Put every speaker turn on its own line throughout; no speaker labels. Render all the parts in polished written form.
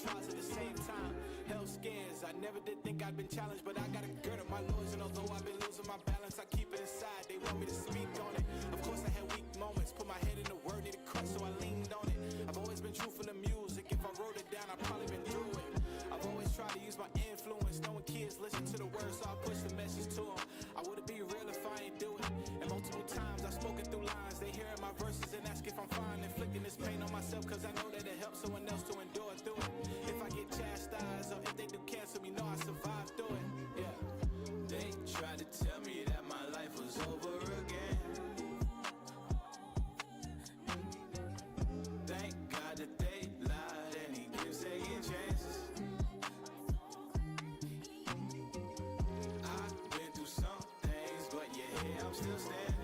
trials at the same time. Hell scares, I never did think I'd been challenged, but I got a gird at my loins, and although I've been losing my balance, I keep it inside. They want me to speak on it. Of course I had weak moments, put my head in the word, needed crutch, so I leaned on it. I've always been truthful to music. If I wrote it down, I've probably been through it. I've always tried to use my influence, knowing kids listen to the words, so I push the message to them. I wouldn't be real if I ain't do it. And multiple times I've spoken through lines, they hearing my verses and ask if I'm fine. Inflicting this pain on myself, cause I know that it helps someone else to endure through it. If I get chastised, or if they do cancel me, know I survived through it. Yeah. They tried to tell me that my life was over again. Thank God that they lied and he gives second chances. I've been through some things, but yeah, I'm still standing.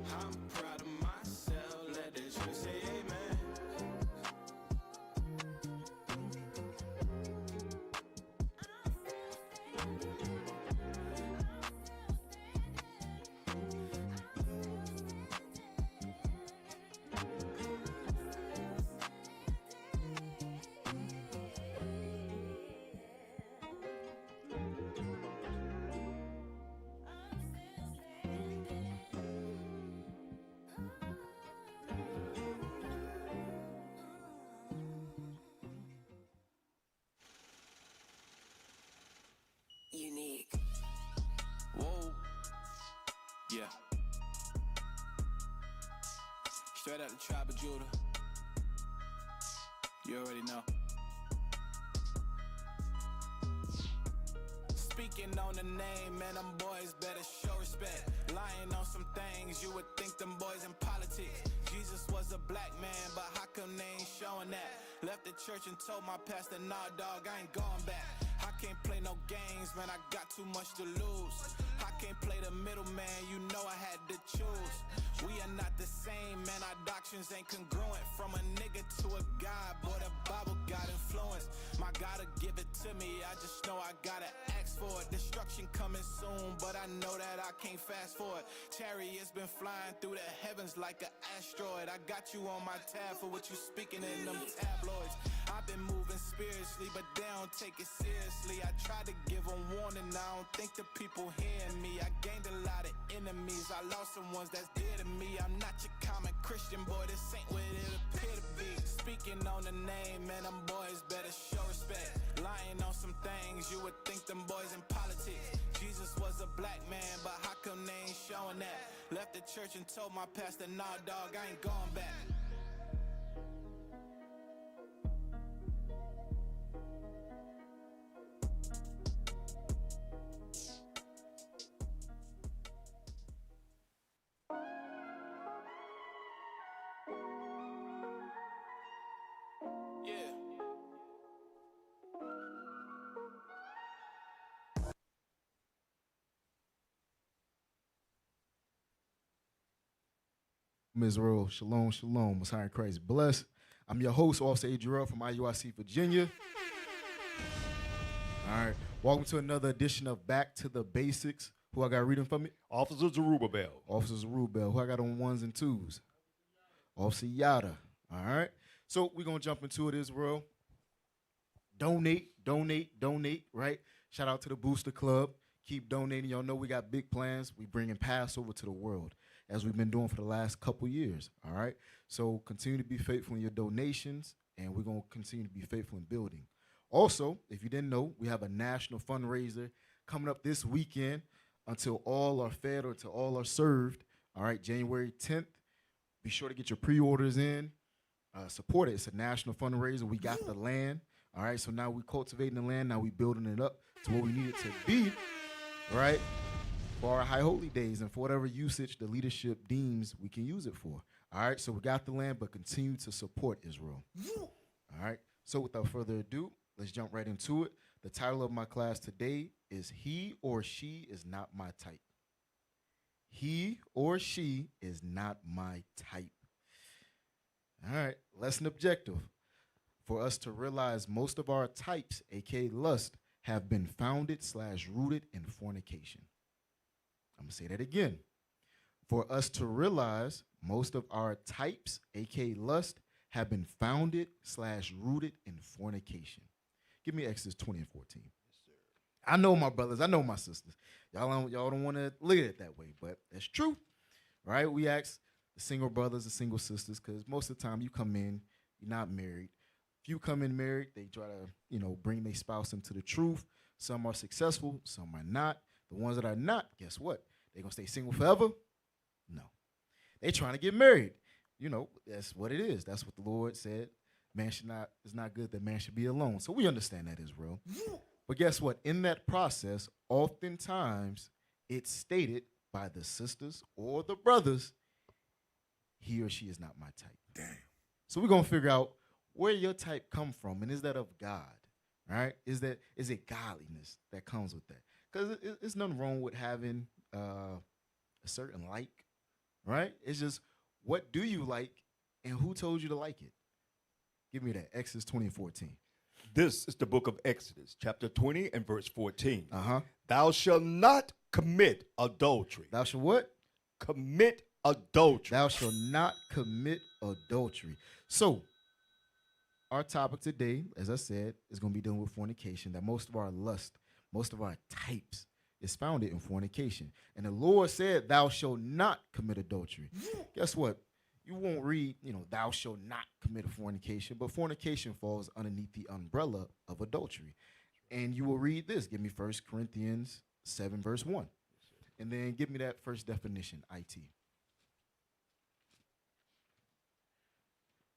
I'm proud of myself, let the church say amen.
Unique.
Whoa. Yeah. Straight out the tribe of Judah. You already know. Speaking on the name, man, them boys better show respect. Lying on some things, you would think them boys in politics. Jesus was a black man, but how come they ain't showing that? Left the church and told my pastor, nah, dog, I ain't going back. I can't play no games, man, I got too much to lose. I can't play the middleman, you know I had to choose. We are not the same, man, our doctrines ain't congruent. From a nigga to a God, boy, the Bible got influence. My God'll give it to me, I just know I gotta ask for it. Destruction coming soon, but I know that I can't fast forward. Chariots been flying through the heavens like an asteroid. I got you on my tab for what you speaking in them tabloids. I've been moving spiritually, but they don't take it seriously. I tried to give them warning, I don't think the people hearing me. I gained a lot of enemies, I lost some ones that's dear to me. I'm not your common Christian, boy, this ain't what it appear to be. Speaking on the name, man, them boys better show respect. Lying on some things, you would think them boys in politics. Jesus was a black man, but how come they ain't showing that? Left the church and told my pastor, nah, dog, I ain't going back. Yeah.
Israel, shalom, shalom, Most High in Christ bless. I'm your host, Officer Adriel from IUIC, Virginia. All right, welcome to another edition of Back to the Basics. Who I got reading for me?
Officer Zerubbabel.
Officer Zerubbabel. Who I got on ones and twos? Officer Yada. All right, so we're going to jump into it, Israel. Donate, right? Shout out to the Booster Club. Keep donating. Y'all know we got big plans. We bringing Passover to the world, as we've been doing for the last couple years, all right? So continue to be faithful in your donations, and we're going to continue to be faithful in building. Also, if you didn't know, we have a national fundraiser coming up this weekend until all are fed or until all are served, all right, January 10th. Be sure to get your pre-orders in. Support it. It's a national fundraiser. We got the land, all right? So now we're cultivating the land. Now we're building it up to what we need it to be, right? For our high holy days and for whatever usage the leadership deems we can use it for. All right, so we got the land, but continue to support Israel. All right, so without further ado, let's jump right into it. The title of my class today is He or She is Not My Type. He or she is not my type. All right, lesson objective. For us to realize most of our types, aka lust, have been founded/rooted in fornication. I'm going to say that again. For us to realize most of our types, aka lust, have been founded/rooted in fornication. Give me Exodus 20 and 14. I know my brothers, I know my sisters. Y'all don't want to look at it that way, but that's true, right? We ask the single brothers, the single sisters, because most of the time you come in, you're not married. If you come in married, they try to, bring their spouse into the truth. Some are successful, some are not. The ones that are not, guess what? They gonna stay single forever? No. They trying to get married. That's what it is. That's what the Lord said. It's not good that man should be alone. So we understand that is real. But guess what? In that process, oftentimes it's stated by the sisters or the brothers, he or she is not my type.
Damn.
So we're going to figure out where your type come from, and is that of God, right? Is it godliness that comes with that? Because it's nothing wrong with having a certain like, right? It's just, what do you like, and who told you to like it? Give me that, Exodus 20 and 14.
This is the book of Exodus, chapter 20 and verse 14.
Uh-huh.
Thou shalt not commit adultery.
Thou shalt what?
Commit adultery.
Thou shalt not commit adultery. So, our topic today, as I said, is going to be dealing with fornication, that most of our lust, most of our types is founded in fornication. And the Lord said, thou shalt not commit adultery. Guess what? You won't read, thou shalt not commit fornication, but fornication falls underneath the umbrella of adultery. And you will read this. Give me 1 Corinthians 7, verse 1. And then give me that first definition, IT.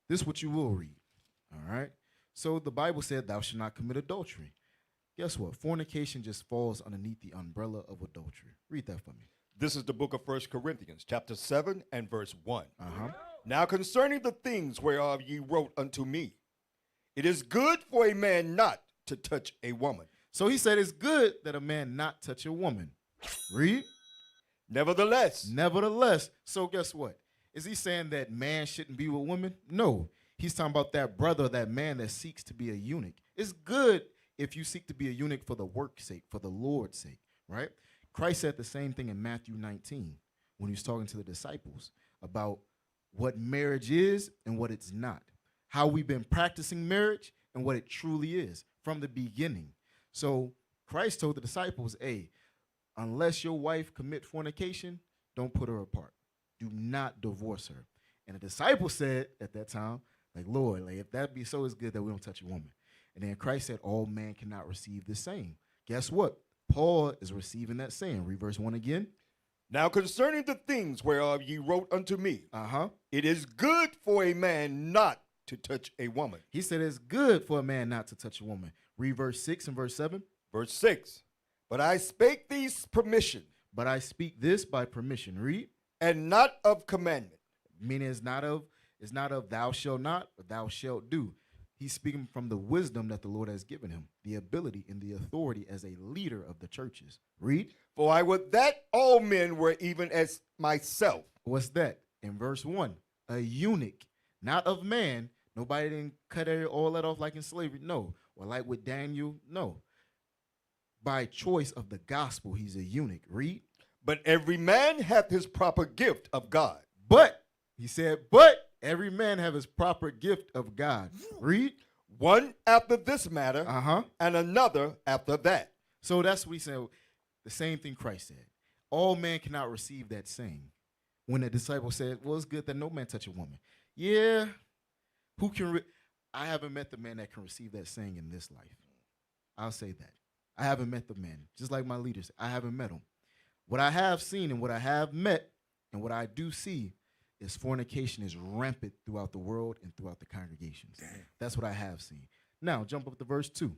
This is what you will read, all right? So the Bible said, thou shalt not commit adultery. Guess what? Fornication just falls underneath the umbrella of adultery. Read that for me.
This is the book of 1 Corinthians, chapter 7 and verse 1.
Uh-huh.
Now concerning the things whereof ye wrote unto me, it is good for a man not to touch a woman.
So he said it's good that a man not touch a woman. Read.
Nevertheless.
So guess what? Is he saying that man shouldn't be with women? No. He's talking about that brother, that man that seeks to be a eunuch. It's good if you seek to be a eunuch for the work's sake, for the Lord's sake, right? Christ said the same thing in Matthew 19 when he was talking to the disciples about what marriage is and what it's not, how we've been practicing marriage and what it truly is from the beginning. So Christ told the disciples, hey, unless your wife commit fornication, don't put her apart. Do not divorce her. And the disciples said at that time, like, Lord, if that be so, it's good that we don't touch a woman. And then Christ said, all man cannot receive the same. Guess what? Paul is receiving that saying. Read verse 1 again.
Now concerning the things whereof ye wrote unto me, it is good for a man not to touch a woman.
He said it's good for a man not to touch a woman. Read verse 6 and verse 7.
Verse 6. But I spake these permission.
But I speak this by permission. Read.
And not of commandment.
Meaning it's not of thou shalt not, but thou shalt do. He's speaking from the wisdom that the Lord has given him, the ability and the authority as a leader of the churches. Read.
For I would that all men were even as myself.
What's that? In verse 1, a eunuch, not of man. Nobody didn't cut all that off like in slavery. No. Or like with Daniel. No. By choice of the gospel, he's a eunuch. Read.
But every man hath his proper gift of God.
But, he said, but every man have his proper gift of God. Read.
One after this matter, and another after that.
So that's what he said. The same thing Christ said. All men cannot receive that same. When the disciple said, well, it's good that no man touch a woman. Yeah. Who can? I haven't met the man that can receive that saying in this life. I'll say that. I haven't met the man. Just like my leaders, I haven't met him. What I have seen and what I have met and what I do see is fornication is rampant throughout the world and throughout the congregations. Damn. That's what I have seen. Now, jump up to verse 2.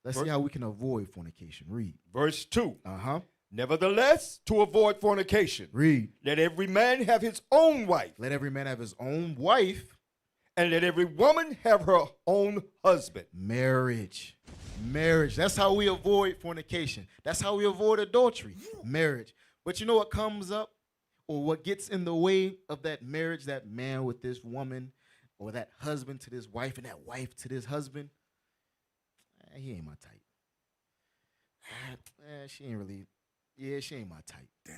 Let's see how we can avoid fornication. Read.
Verse 2. Nevertheless, to avoid fornication.
Read.
Let every man have his own wife.
Let every man have his own wife.
And let every woman have her own husband.
Marriage. That's how we avoid fornication. That's how we avoid adultery. Marriage. But you know what comes up? Or what gets in the way of that marriage, that man with this woman, or that husband to this wife, and that wife to this husband? He ain't my type. She ain't my type. Damn.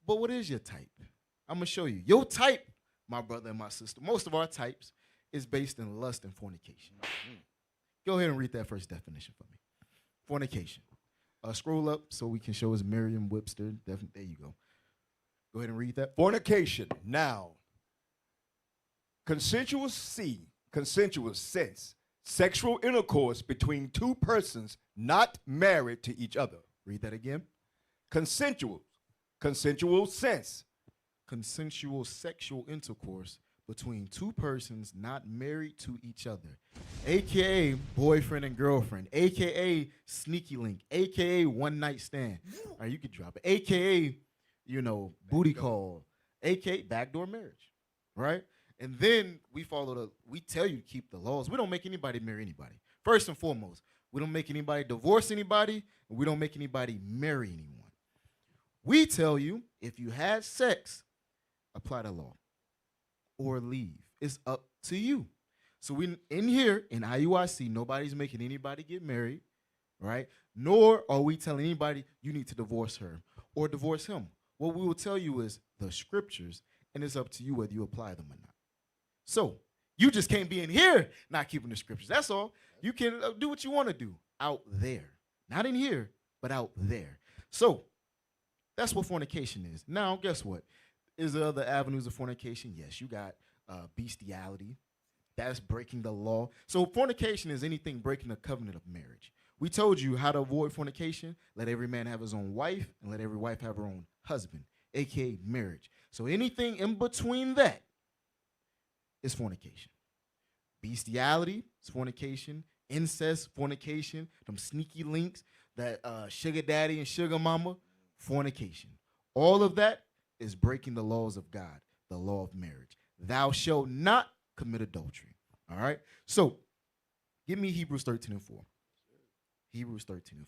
But what is your type? I'm going to show you. Your type, my brother and my sister, most of our types is based in lust and fornication. Go ahead and read that first definition for me. Fornication. Scroll up so we can show us Merriam-Webster. There you go. Go ahead and read that.
Fornication, noun. Consensual sense, sexual intercourse between two persons not married to each other.
Read that again.
Consensual sense.
Consensual sexual intercourse between two persons not married to each other, aka boyfriend and girlfriend, aka sneaky link, aka one night stand. All right, you could drop it. Aka, booty call, aka backdoor marriage, right? And then we tell you to keep the laws. We don't make anybody marry anybody. First and foremost, we don't make anybody divorce anybody, and we don't make anybody marry anyone. We tell you, if you had sex, apply the law or leave. It's up to you. So we in here in IUIC, nobody's making anybody get married, right? Nor are we telling anybody you need to divorce her or divorce him. What we will tell you is the scriptures, and it's up to you whether you apply them or not. So you just can't be in here not keeping the scriptures. That's all. You can do what you want to do out there. Not in here, but out there. So that's what fornication is. Now, guess what? Is there other avenues of fornication? Yes, you got bestiality. That's breaking the law. So fornication is anything breaking the covenant of marriage. We told you how to avoid fornication. Let every man have his own wife, and let every wife have her own husband, a.k.a. marriage. So anything in between that is fornication. Bestiality is fornication. Incest, fornication. Them sneaky links, that sugar daddy and sugar mama, fornication. All of that is breaking the laws of God, the law of marriage. Thou shalt not commit adultery. All right? So, give me Hebrews 13:4. Hebrews 13:4.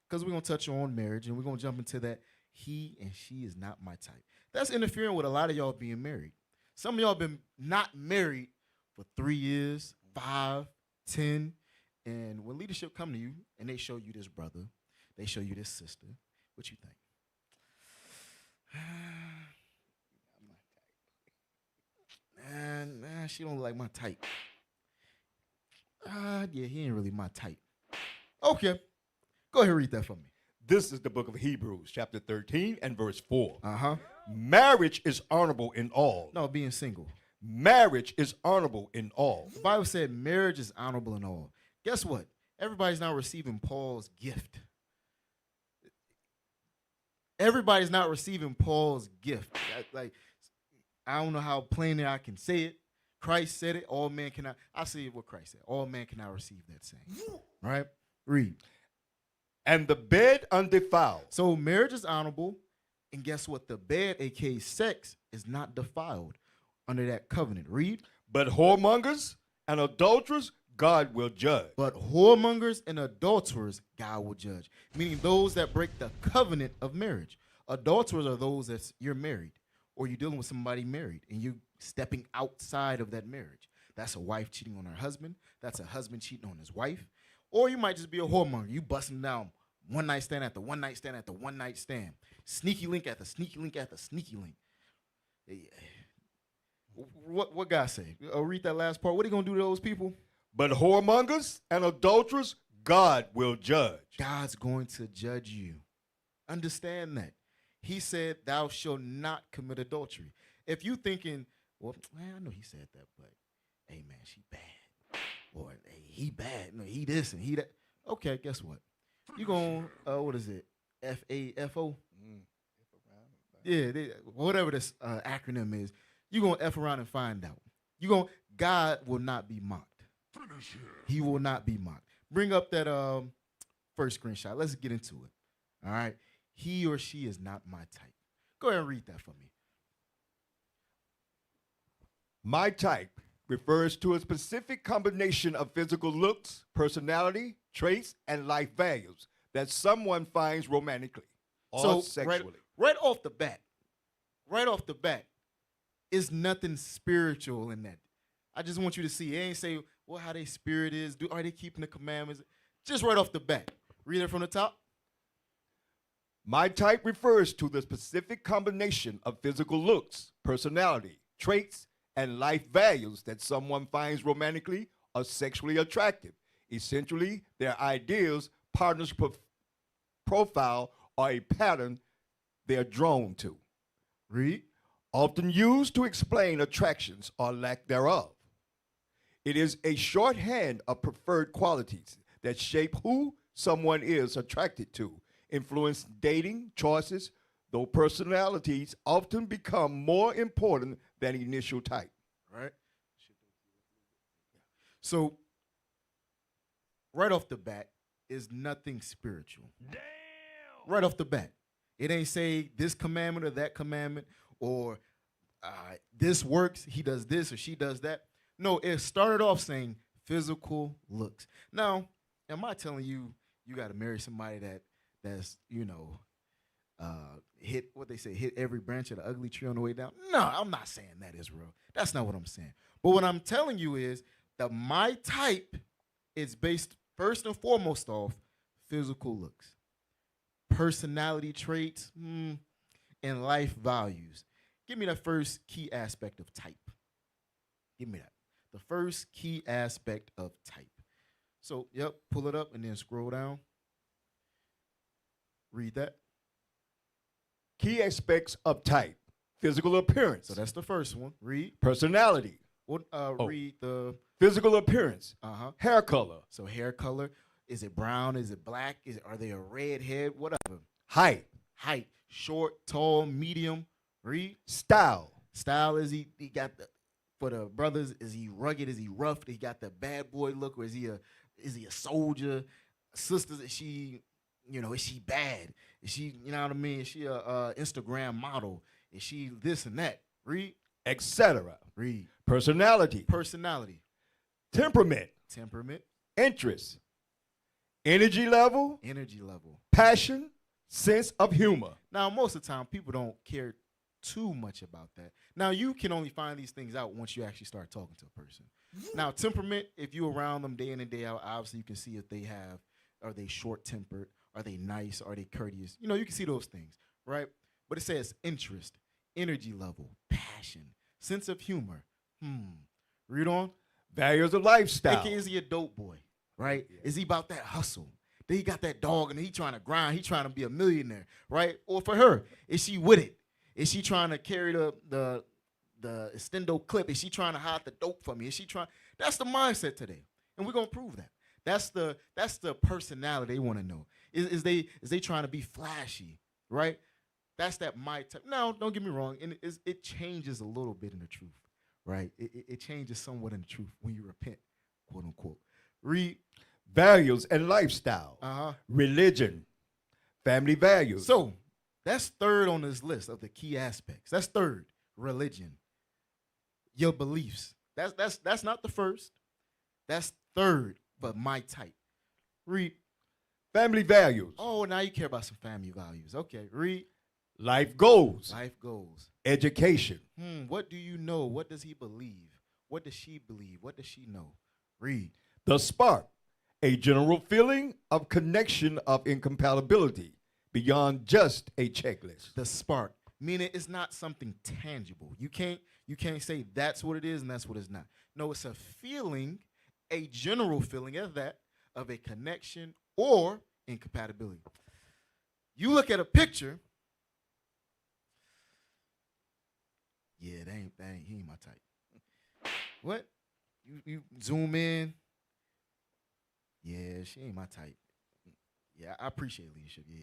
Because we're going to touch on marriage, and we're going to jump into that he and she is not my type. That's interfering with a lot of y'all being married. Some of y'all been not married for 3 years, 5, 10, and when leadership come to you and they show you this brother, they show you this sister, what you think? Man, she don't like my type. Yeah, he ain't really my type. Okay, go ahead and read that for me.
This is the book of Hebrews, chapter 13 and verse 4.
Uh-huh.
Marriage is honorable in all.
No, being single.
Marriage is honorable in all.
The Bible said marriage is honorable in all. Guess what? Everybody's not receiving Paul's gift. Everybody's not receiving Paul's gift. I don't know how plainly I can say it. Christ said it. All men cannot. I say what Christ said. All men cannot receive that same. Right? Read.
And the bed undefiled.
So marriage is honorable. And guess what? The bed, a.k.a. sex, is not defiled under that covenant. Read.
But whoremongers and adulterers, God will judge.
But whoremongers and adulterers, God will judge. Meaning those that break the covenant of marriage. Adulterers are those that you're married, or you're dealing with somebody married, and you're stepping outside of that marriage. That's a wife cheating on her husband. That's a husband cheating on his wife. Or you might just be a whoremonger. You busting down one night stand after one night stand after one night stand. Sneaky link after sneaky link after sneaky link. What God say? Read that last part. What are you going to do to those people?
But whoremongers and adulterers, God will judge.
God's going to judge you. Understand that. He said, thou shalt not commit adultery. If you thinking, well, man, I know he said that, but, hey, man, she bad. Or, hey, he bad. No, he this and he that. Okay, guess what? You going, what is it? FAFO? Yeah, whatever this acronym is. You going to F around and find out. God will not be mocked. He will not be mocked. Bring up that first screenshot. Let's get into it. All right. He or she is not my type. Go ahead and read that for me.
My type refers to a specific combination of physical looks, personality, traits, and life values that someone finds romantically or sexually.
Right off the bat, is nothing spiritual in that. I just want you to see. It ain't say, well, how their spirit is. Are they keeping the commandments? Just right off the bat. Read it from the top.
My type refers to the specific combination of physical looks, personality, traits, and life values that someone finds romantically or sexually attractive. Essentially, their ideas, partners' profile, or a pattern they're drawn to.
Read.
Often used to explain attractions or lack thereof. It is a shorthand of preferred qualities that shape who someone is attracted to, influence dating choices, though personalities often become more important than initial type.
Right? So, right off the bat, is nothing spiritual. Damn! Right off the bat. It ain't say this commandment or that commandment, or this works, he does this or she does that. No, it started off saying physical looks. Now, am I telling you you got to marry somebody that's hit what they say, hit every branch of the ugly tree on the way down? No, I'm not saying that, Israel. That's not what I'm saying. But what I'm telling you is that my type is based first and foremost off physical looks, personality traits, and life values. Give me the first key aspect of type. Give me that. The first key aspect of type. So, yep, pull it up and then scroll down. Read that.
Key aspects of type. Physical appearance.
So that's the first one. Read.
Personality.
Read the
physical appearance. Hair color.
So hair color. Is it brown? Is it black? Are they a redhead? Whatever.
Height.
Height. Short, tall, medium. Read.
Style.
Style, is he got the, for the brothers, is he rugged? Is he rough? He got the bad boy look, or is he a soldier? Sisters, is she bad? Is she, you know what I mean? Is she a Instagram model? Is she this and that? Read.
Etc.
Read.
Personality.
Personality.
Temperament.
Temperament.
Interest. Energy level.
Energy level.
Passion. Sense of humor.
Now, most of the time, people don't care too much about that. Now, you can only find these things out once you actually start talking to a person. Now, temperament, if you're around them day in and day out, obviously you can see if are they short-tempered, are they nice, are they courteous? You can see those things, right? But it says interest, energy level, passion, sense of humor. Read on.
Values of lifestyle.
AKA, is he a dope boy, right? Yeah. Is he about that hustle? Then he got that dog and he trying to grind. He trying to be a millionaire, right? Or for her, is she with it? Is she trying to carry the extendo clip? Is she trying to hide the dope from me? Is she trying? That's the mindset today, and we're gonna prove that. That's the personality they want to know. Is they trying to be flashy, right? That's that my type. Now, don't get me wrong, and it changes a little bit in the truth, right? It changes somewhat in the truth when you repent, quote unquote. Read.
Values and lifestyle. Religion. Family values.
So that's third on this list of the key aspects. That's third. Religion. Your beliefs. That's not the first. That's third, but my type. Read.
Family values.
Oh, now you care about some family values. Okay, read.
Life goals.
Life goals.
Education.
What do you know? What does he believe? What does she believe? What does she know? Read.
The spark. A general feeling of connection of incompatibility beyond just a checklist.
The spark, meaning it's not something tangible. You can't say that's what it is and that's what it's not. No, it's a feeling, a general feeling of a connection or incompatibility. You look at a picture, yeah, he ain't my type. What? You zoom in. Yeah, she ain't my type. Yeah, I appreciate leadership. Yeah.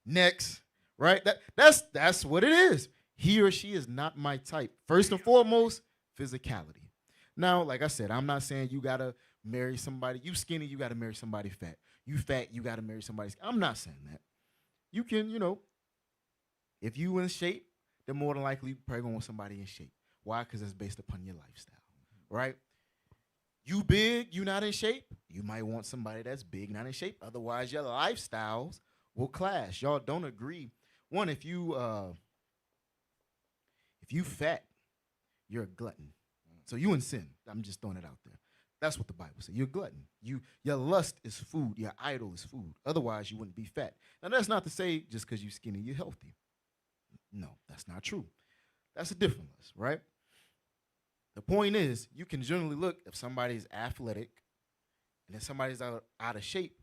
Next. Right? That's what it is. He or she is not my type. First and foremost, physicality. Now, like I said, I'm not saying you gotta marry somebody. You skinny, you gotta marry somebody fat. You fat, you gotta marry somebody skinny. I'm not saying that. You can, if you in shape, then more than likely you probably gonna want somebody in shape. Why? Because it's based upon your lifestyle. Right? You big, you not in shape, you might want somebody that's big, not in shape. Otherwise, your lifestyles will clash. Y'all don't agree. One, if you fat, you're a glutton. So you in sin. I'm just throwing it out there. That's what the Bible says. You're a glutton. Your lust is food. Your idol is food. Otherwise, you wouldn't be fat. Now, that's not to say just because you're skinny, you're healthy. No, that's not true. That's a different lust, right? The point is, you can generally look if somebody's athletic and if somebody's out of shape,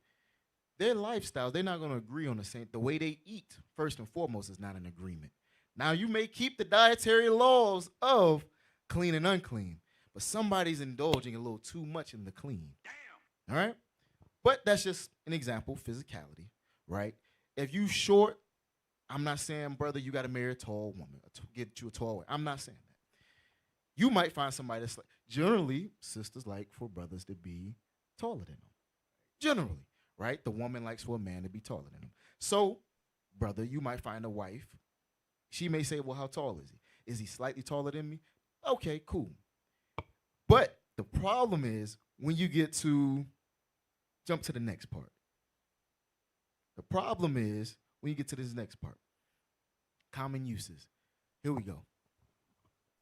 their lifestyles, they're not going to agree on the same. The way they eat, first and foremost, is not an agreement. Now, you may keep the dietary laws of clean and unclean, but somebody's indulging a little too much in the clean. Damn. All right? But that's just an example, physicality, right? If you short, I'm not saying, brother, you got to marry a tall woman, get you a tall woman. I'm not saying that. You might find somebody that's like, generally, sisters like for brothers to be taller than them. Generally, right? The woman likes for a man to be taller than them. So, brother, you might find a wife. She may say, well, how tall is he? Is he slightly taller than me? Okay, cool. But the problem is when you get to jump to the next part. The problem is when you get to this next part. Common uses. Here we go.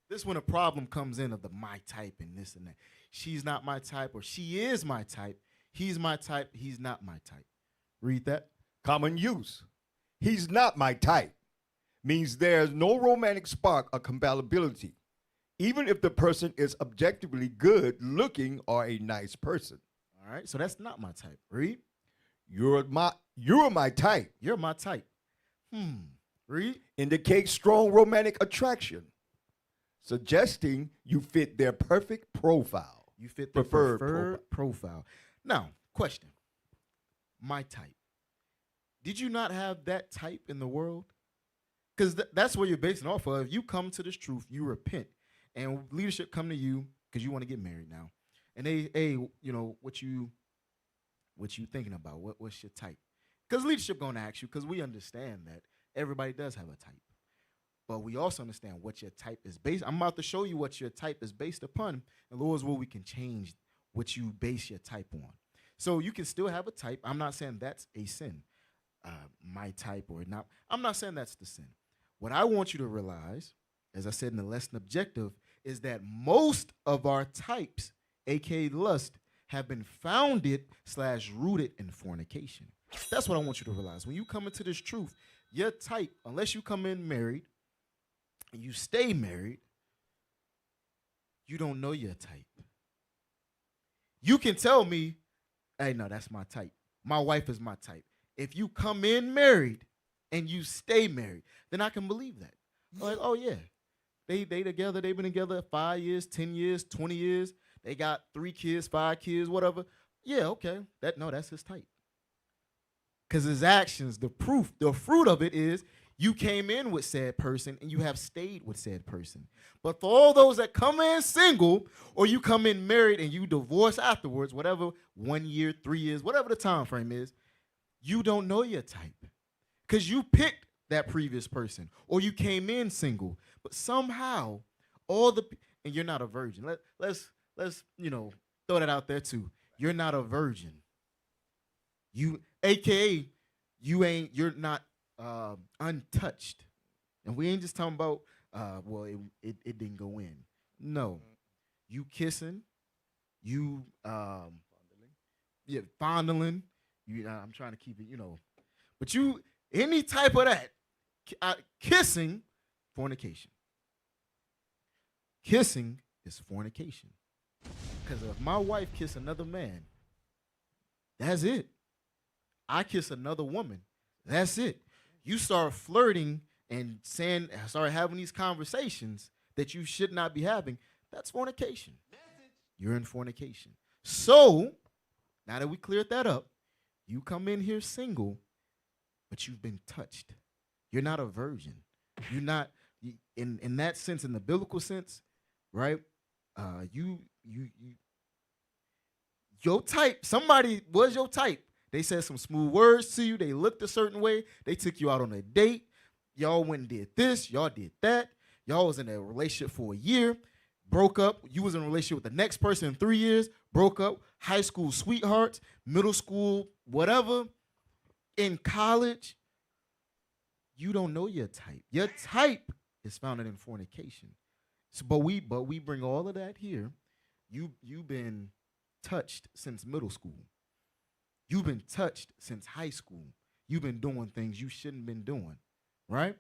This is when a problem comes in of the my type and this and that. She's not my type, or she is my type. He's my type. He's not my type. Read that.
Common use. He's not my type means there's no romantic spark or compatibility, even if the person is objectively good looking or a nice person.
All right, so that's not my type. Read.
You're my type.
You're my type. Read.
Indicates strong romantic attraction, suggesting you fit their perfect profile.
You fit their preferred profile. Now, question. My type. Did you not have that type in the world? Because that's what you're basing off of. If you come to this truth, you repent, and leadership come to you because you want to get married now, and they, hey, you know what you thinking about? What's your type? Because leadership gonna ask you, because we understand that everybody does have a type, but we also understand what your type is based. I'm about to show you what your type is based upon, and Lord's will we can change what you base your type on. So you can still have a type. I'm not saying that's a sin. My type or not. I'm not saying that's the sin. What I want you to realize, as I said in the lesson objective, is that most of our types, aka lust, have been founded/rooted in fornication. That's what I want you to realize. When you come into this truth, your type, unless you come in married and you stay married, you don't know your type. You can tell me, hey, no, that's my type. My wife is my type. If you come in married and you stay married, then I can believe that. Like, oh yeah, they together, they've been together 5 years, 10 years, 20 years. They got 3 kids, 5 kids, whatever. Yeah, okay. That's his type. Because his actions, the proof, the fruit of it is you came in with said person and you have stayed with said person. But for all those that come in single, or you come in married and you divorce afterwards, whatever, 1 year, 3 years, whatever the time frame is, you don't know your type. Because you picked that previous person, or you came in single. But somehow, and you're not a virgin. Let's throw that out there too. You're not a virgin. AKA, you're not untouched. And we ain't just talking about, it didn't go in. No. You kissing, you fondling. I'm trying to keep it, But any type of that, kissing, fornication. Kissing is fornication. Because if my wife kiss another man, that's it. I kiss another woman, that's it. You start flirting and start having these conversations that you should not be having, that's fornication. You're in fornication. So, now that we cleared that up, you come in here single, but you've been touched. You're not a virgin. You're not, in that sense, in the biblical sense, right? Your type, somebody was your type. They said some smooth words to you. They looked a certain way. They took you out on a date. Y'all went and did this. Y'all did that. Y'all was in a relationship for a year. Broke up. You was in a relationship with the next person in 3 years. Broke up. High school sweethearts. Middle school, whatever. In college. You don't know your type. Your type is founded in fornication. So, but we bring all of that here. You've been touched since middle school. You've been touched since high school. You've been doing things you shouldn't been doing, right?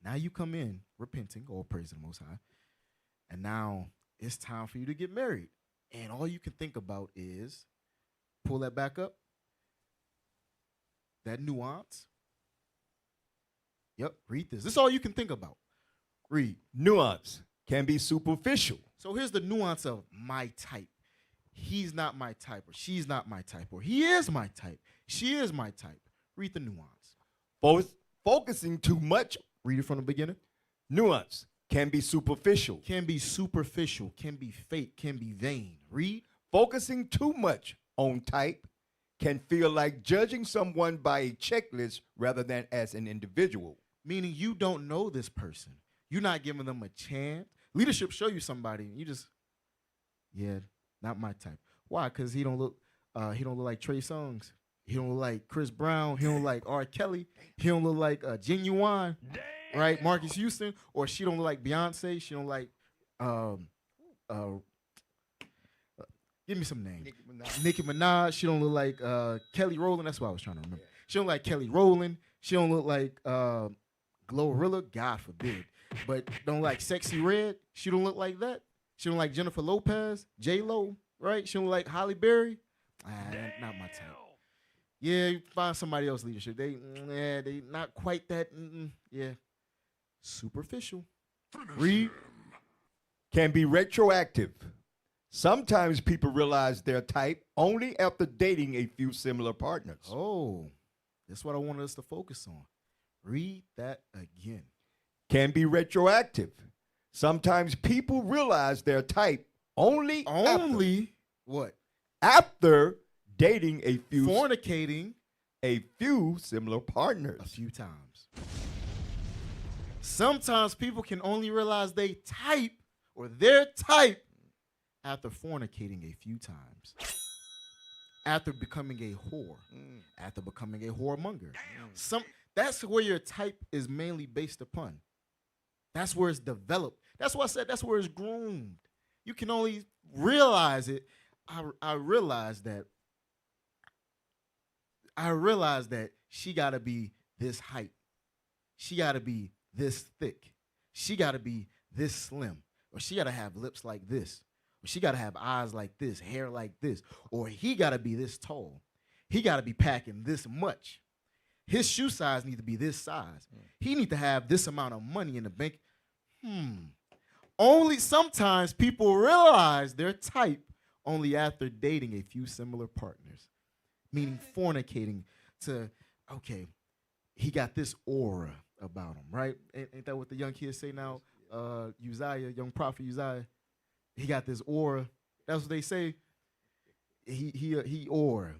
Now you come in repenting, or praising the Most High, and now it's time for you to get married. And all you can think about is, pull that back up, that nuance. Yep, read this. This is all you can think about. Read.
Nuance can be superficial.
So here's the nuance of my type. He's not my type, or she's not my type, or he is my type, she is my type. Read the nuance.
Focusing too much.
Read it from the beginning.
Nuance can be superficial.
Can be superficial, can be fake, can be vain. Read.
Focusing too much on type can feel like judging someone by a checklist rather than as an individual.
Meaning you don't know this person. You're not giving them a chance. Leadership show you somebody, and you just, yeah, not my type. Why? Because he don't look like Trey Songz. He don't look like Chris Brown. He don't look like R. Kelly. He don't look like Genuine, right? Marcus Houston. Or she don't look like Beyonce. She don't like, give me some names. Nicki Minaj. She don't look like Kelly Rowland. That's what I was trying to remember. She don't like Kelly Rowland. She don't look like Glorilla. God forbid. But don't like Sexy Red. She don't look like that. She don't like Jennifer Lopez, J-Lo, right? She don't like Halle Berry. Not my type. Yeah, you find somebody else leadership. They not quite that. Yeah, superficial. Read.
Can be retroactive. Sometimes people realize their type only after dating a few similar partners.
Oh, that's what I wanted us to focus on. Read that again.
Can be retroactive. Sometimes people realize their type only
what?
After dating a few
Fornicating
a few similar partners.
a few times. Sometimes people can only realize they type or their type after fornicating a few times. After becoming a whore. After becoming a whoremonger. That's where your type is mainly based upon. That's where it's developed. That's why I said that's where it's groomed. You can only realize it. I realized that she gotta be this height. She gotta be this thick. She gotta be this slim. Or she gotta have lips like this. Or she gotta have eyes like this, hair like this. Or he gotta be this tall. He gotta be packing this much. His shoe size needs to be this size. He need to have this amount of money in the bank. Only sometimes people realize their type only after dating a few similar partners. Meaning fornicating to, okay, he got this aura about him, right? Ain't that what the young kids say now? Uzziah, young prophet Uzziah, he got this aura. That's what they say. He aura.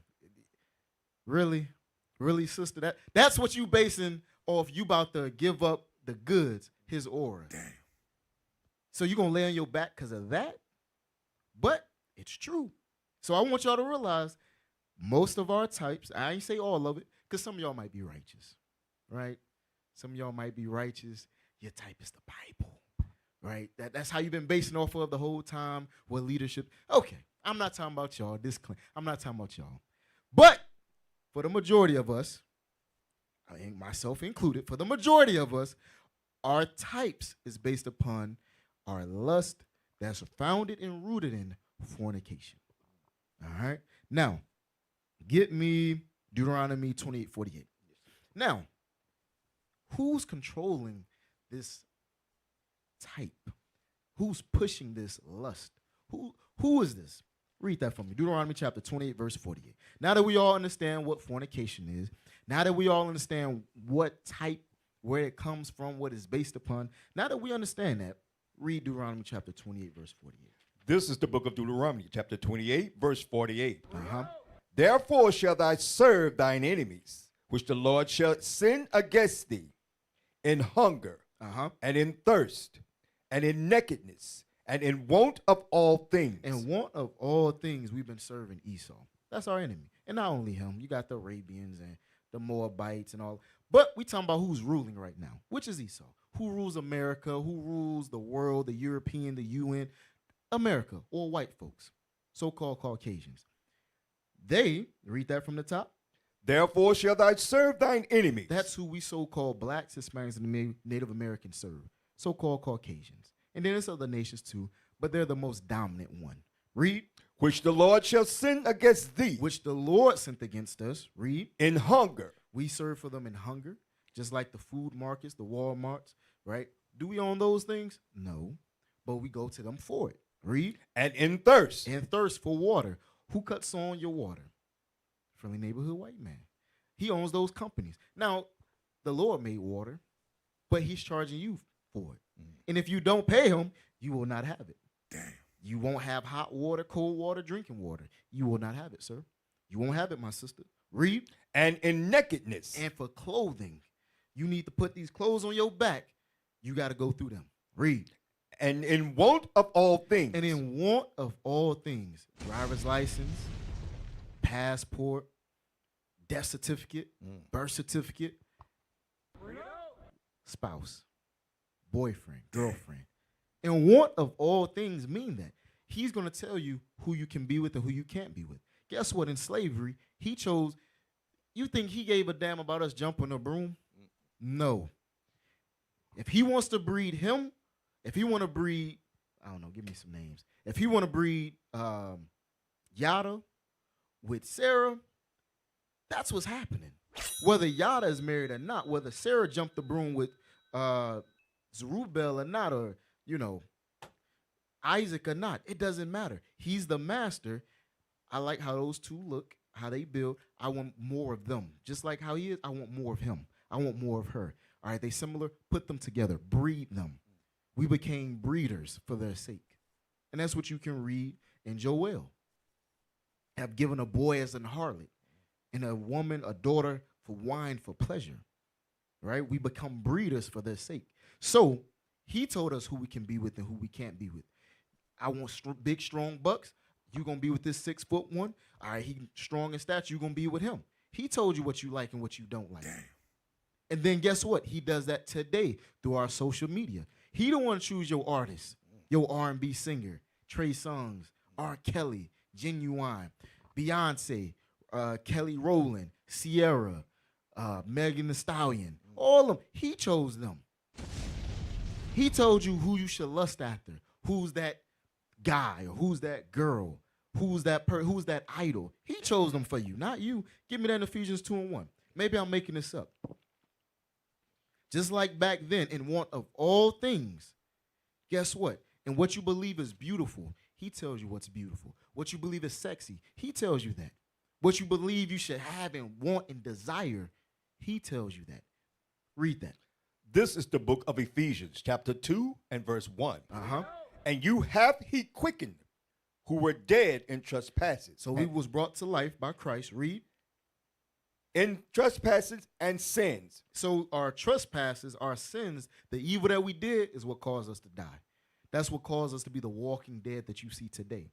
Really? Really, sister? That's what you basing off you about to give up the goods, his aura. Damn. So you going to lay on your back because of that? But it's true. So I want y'all to realize most of our types, I ain't say all of it, because some of y'all might be righteous, right? Some of y'all might be righteous. Your type is the Bible, right? That's how you've been basing off of the whole time with leadership. Okay, I'm not talking about y'all. I'm not talking about y'all. But for the majority of us, myself included, for the majority of us, our types is based upon our lust that's founded and rooted in fornication. All right? Now, get me Deuteronomy 28:48. Now, who's controlling this type? Who's pushing this lust? Who is this? Read that for me. Deuteronomy chapter 28, verse 48. Now that we all understand what fornication is, now that we all understand what type, where it comes from, what it's based upon, now that we understand that, read Deuteronomy chapter 28, verse 48.
This is the book of Deuteronomy, chapter 28, verse 48. Therefore shall thou serve thine enemies, which the Lord shall send against thee in hunger, and in thirst, and in nakedness, and in want of all things.
In want of all things, we've been serving Esau. That's our enemy. And not only him, you got the Arabians and the Moabites and all. But we talking about who's ruling right now, which is Esau. Who rules America? Who rules the world, the European, the UN? America, or white folks, so-called Caucasians. They, read that from the top.
Therefore shall thou serve thine enemies.
That's who we so-called blacks, Hispanics, and Native Americans serve. So-called Caucasians. And then there's other nations too, but they're the most dominant one. Read.
Which the Lord shall send against thee.
Which the Lord sent against us. Read.
In hunger.
We serve for them in hunger, just like the food markets, the Walmarts, right? Do we own those things? No, but we go to them for it. Read.
And in thirst.
And thirst for water. Who cuts on your water? Friendly neighborhood white man. He owns those companies. Now, the Lord made water, but he's charging you for it. And if you don't pay him, you will not have it.
Damn.
You won't have hot water, cold water, drinking water. You will not have it, sir. You won't have it, my sister. Read.
And in nakedness.
And for clothing. You need to put these clothes on your back. You got to go through them. Read.
And in want of all things.
And in want of all things. Driver's license, passport, death certificate, birth certificate, spouse, boyfriend, girlfriend. And want of all things mean that. He's going to tell you who you can be with and who you can't be with. Guess what? In slavery, he chose. You think he gave a damn about us jumping a broom? No. If he wants to breed him, if he want to breed, I don't know, give me some names. If he want to breed Yada with Sarah, that's what's happening. Whether Yada is married or not, whether Sarah jumped the broom with Zerubbabel or not, or, you know, Isaac or not, it doesn't matter. He's the master. I like how those two look, how they build. I want more of them. Just like how he is, I want more of him. I want more of her. All right, they similar? Put them together. Breed them. We became breeders for their sake. And that's what you can read in Joel. Have given a boy as an harlot, and a woman, a daughter, for wine, for pleasure. Right? We become breeders for their sake. So he told us who we can be with and who we can't be with. I want big, strong bucks. You're going to be with this 6'1". All right, he strong in stature. You're going to be with him. He told you what you like and what you don't like. Damn. And then guess what? He does that today through our social media. He don't want to choose your artist, your R&B singer, Trey Songz, R. Kelly, Genuine, Beyonce, Kelly Rowland, Sierra, Megan Thee Stallion, all of them. He chose them. He told you who you should lust after, who's that guy or who's that girl, who's that idol. He chose them for you, not you. Give me that in Ephesians 2:1. Maybe I'm making this up. Just like back then, in want of all things, guess what? And what you believe is beautiful, he tells you what's beautiful. What you believe is sexy, he tells you that. What you believe you should have and want and desire, he tells you that. Read that.
This is the book of Ephesians, chapter 2 and verse 1.
Uh-huh.
And you have he quickened who were dead in trespasses.
So we was brought to life by Christ. Read.
In trespasses and sins.
So our trespasses, our sins, the evil that we did is what caused us to die. That's what caused us to be the walking dead that you see today.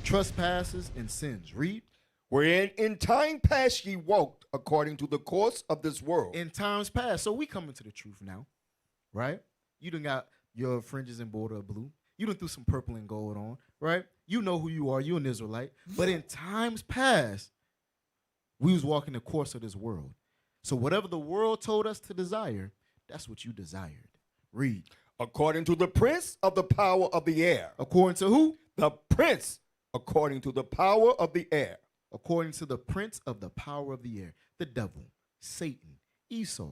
Trespasses and sins. Read.
Wherein in time past ye walked according to the course of this world.
In times past. So we coming to the truth now, right? You done got your fringes and border of blue. You done threw some purple and gold on, right? You know who you are. You're an Israelite. But in times past, we was walking the course of this world. So whatever the world told us to desire, that's what you desired. Read.
According to the prince of the power of the air.
According to who?
The prince, according to the power of the air.
According to the prince of the power of the air. The devil, Satan, Esau,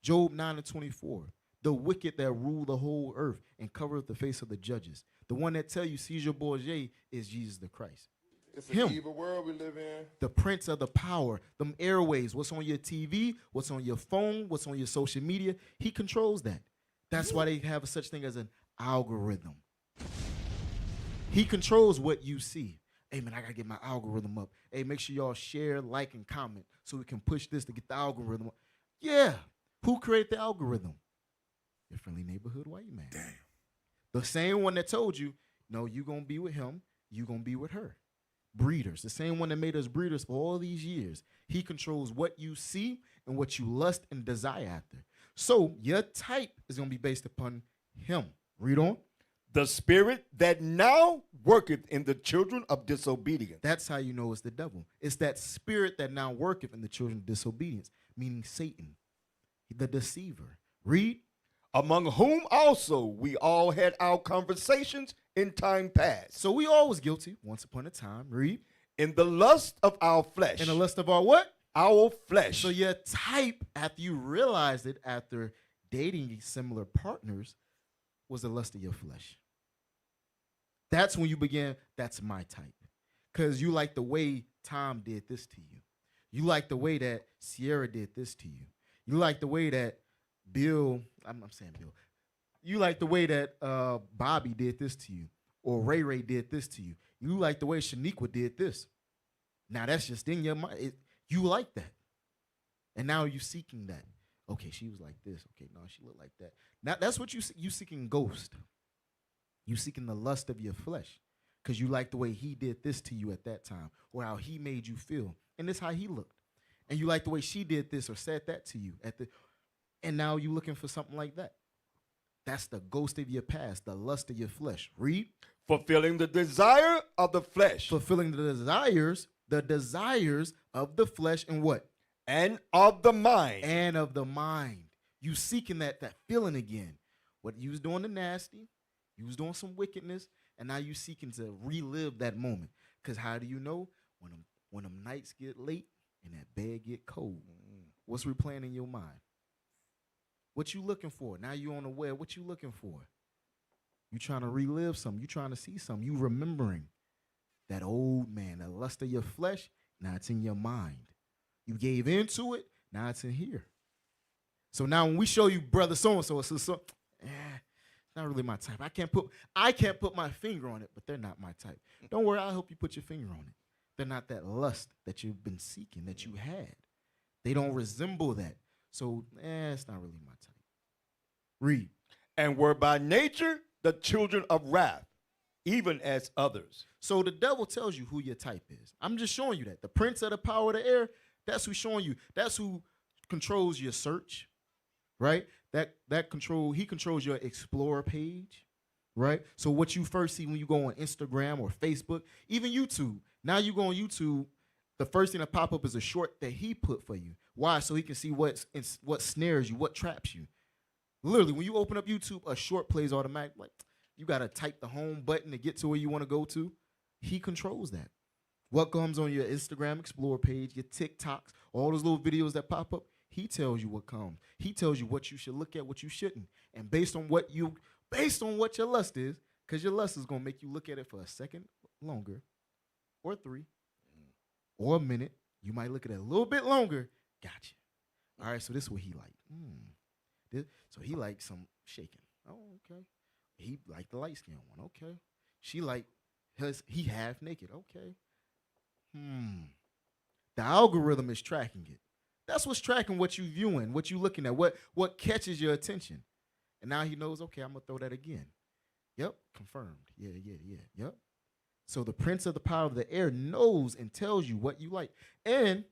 Job 9:24. The wicked that rule the whole earth and cover the face of the judges. The one that tell you Caesar Borgia is Jesus the Christ.
It's an evil world we live in.
The prince of the power, them airways, what's on your TV, what's on your phone, what's on your social media, he controls that. That's why they have such thing as an algorithm. He controls what you see. Hey, man, I got to get my algorithm up. Hey, make sure y'all share, like, and comment so we can push this to get the algorithm up. Yeah. Who created the algorithm? Your friendly neighborhood white man.
Damn.
The same one that told you, no, you're going to be with him, you're going to be with her. Breeders. The same one that made us breeders for all these years. He controls what you see and what you lust and desire after. So your type is going to be based upon him. Read on.
The spirit that now worketh in the children of disobedience.
That's how you know it's the devil. It's that spirit that now worketh in the children of disobedience, meaning Satan, the deceiver. Read.
Among whom also we all had our conversations in time past.
So we all was guilty once upon a time. Read.
In the lust of our flesh.
In the lust of our what?
Our flesh.
So your type, after you realized it, after dating similar partners, was the lust of your flesh. That's when you began, that's my type. Because you like the way Tom did this to you. You like the way that Sierra did this to you. You like the way that Bill, I'm saying Bill, you like the way that Bobby did this to you, or Ray Ray did this to you. You like the way Shaniqua did this. Now that's just in your mind. You like that. And now you're seeking that. Okay, she was like this. Okay, no, she looked like that. Now that's what you seeking ghost. You seeking the lust of your flesh. Because you like the way he did this to you at that time, or how he made you feel. And this how he looked. And you like the way she did this or said that to you and now you looking for something like that. That's the ghost of your past, the lust of your flesh. Read.
Fulfilling the desire of the flesh.
Fulfilling the desires of the flesh and what?
And of the mind.
And of the mind. You seeking that feeling again. What you was doing the nasty, you was doing some wickedness, and now you seeking to relive that moment. Because how do you know? When them nights get late and that bed get cold, what's replaying in your mind? What you looking for? Now you on the web. What you looking for? You trying to relive something. You trying to see something. You remembering that old man, the lust of your flesh. Now it's in your mind. You gave into it. Now it's in here. So now when we show you brother so-and-so, it's not really my type. I can't put my finger on it, but they're not my type. Don't worry. I'll help you put your finger on it. They're not that lust that you've been seeking, that you had. They don't resemble that. So, it's not really my type. Read.
And were by nature the children of wrath, even as others.
So the devil tells you who your type is. I'm just showing you that. The prince of the power of the air, that's who's showing you. That's who controls your search, right? He controls your Explorer page, right? So what you first see when you go on Instagram or Facebook, even YouTube. Now you go on YouTube, the first thing that pop up is a short that he put for you. Why? So he can see what snares you, what traps you. Literally, when you open up YouTube, a short plays automatically. Like, you got to type the home button to get to where you want to go to. He controls that. What comes on your Instagram Explorer page, your TikToks, all those little videos that pop up, he tells you what comes. He tells you what you should look at, what you shouldn't. And based on what your lust is, because your lust is going to make you look at it for a second longer, or 3, or a minute. You might look at it a little bit longer. Gotcha. All right, so this is what he liked. So he liked some shaking. Oh, okay. He liked the light skin one. Okay. She liked he half naked. Okay. The algorithm is tracking it. That's what's tracking what you viewing, what you looking at, what catches your attention. And now he knows, okay, I'm going to throw that again. Yep, confirmed. Yeah, yep. So the prince of the power of the air knows and tells you what you like. And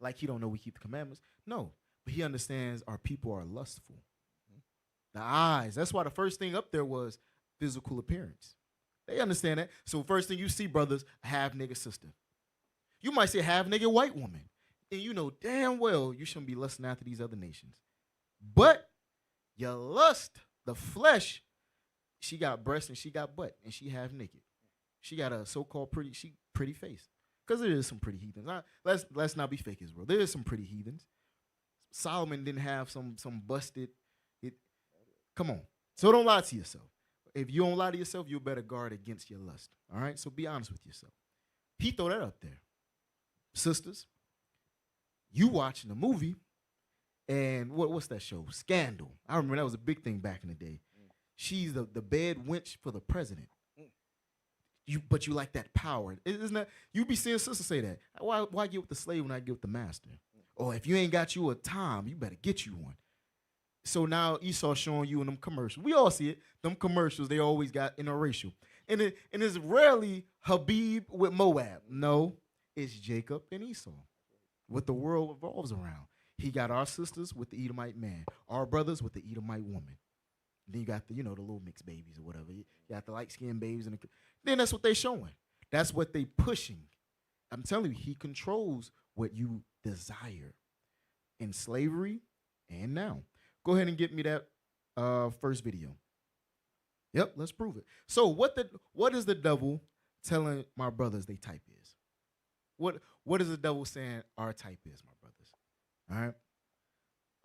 like he don't know we keep the commandments. No, but he understands our people are lustful. The eyes. That's why the first thing up there was physical appearance. They understand that. So first thing you see, brothers, a half-nigga sister. You might say half-nigga white woman. And you know damn well you shouldn't be lusting after these other nations. But your lust, the flesh, she got breasts and she got butt and she half-naked. She got a so-called pretty face. Because there is some pretty heathens. Let's not be fakers, bro. There is some pretty heathens. Solomon didn't have some busted. Come on. So don't lie to yourself. If you don't lie to yourself, you better guard against your lust. All right? So be honest with yourself. He throw that up there. Sisters, you watching the movie, and what's that show? Scandal. I remember that was a big thing back in the day. She's the bed wench for the president. But you like that power. Isn't that, you be seeing sisters say that. Why get with the slave when I get with the master? Or if you ain't got you a Tom, you better get you one. So now Esau showing you in them commercials. We all see it. Them commercials, they always got interracial. And it's rarely Habib with Moab. No, it's Jacob and Esau. What the world revolves around. He got our sisters with the Edomite man. Our brothers with the Edomite woman. Then you got the, the little mixed babies or whatever. You got the light-skinned babies. Then that's what they showing. That's what they pushing. I'm telling you, he controls what you desire in slavery and now. Go ahead and get me that first video. Yep, let's prove it. So what is the devil telling my brothers they type is? What is the devil saying our type is, my brothers? All right.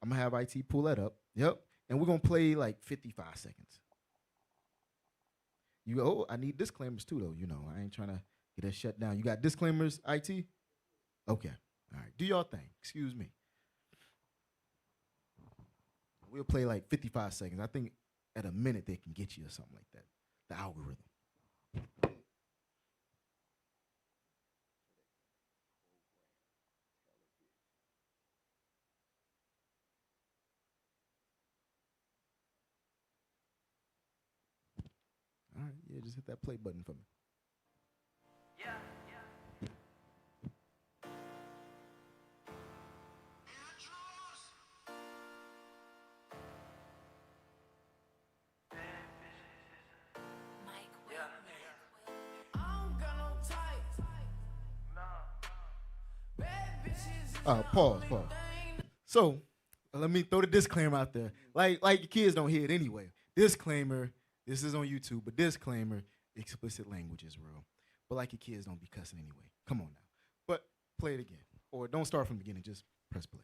I'm going to have IT pull that up. Yep. And we're going to play like 55 seconds. I need disclaimers too, though. I ain't trying to get us shut down. You got disclaimers, IT? Okay. All right. Do y'all thing. Excuse me. We'll play like 55 seconds. I think at a minute they can get you or something like that. The algorithm. All right, yeah, just hit that play button for me. Pause. So, let me throw the disclaimer out there. Like your kids don't hear it anyway. Disclaimer, this is on YouTube, but disclaimer, explicit language is real. But like your kids don't be cussing anyway. Come on now. But play it again. Or don't start from the beginning, just press play.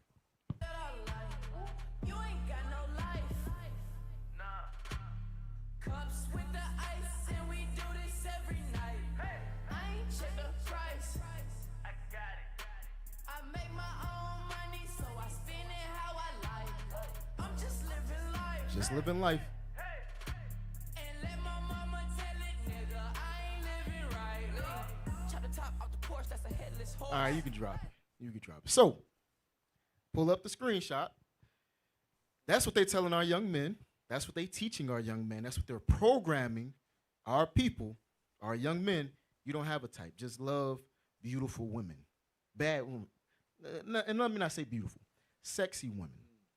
You ain't got no life. Nah. Cups with the ice, and we do this every night. Hey. I ain't check the price. I got it. I make my own money, so I spend it how I like. I'm just living life.
Just living life.
And let my mama tell it, nigga, I ain't living right. Chop the top off the porch, that's a headless horse.
All right, you can drop it. So, pull up the screenshot. That's what they're telling our young men. That's what they're teaching our young men. That's what they're programming our people, our young men. You don't have a type. Just love beautiful women. Bad women. And let me not say beautiful. Sexy women.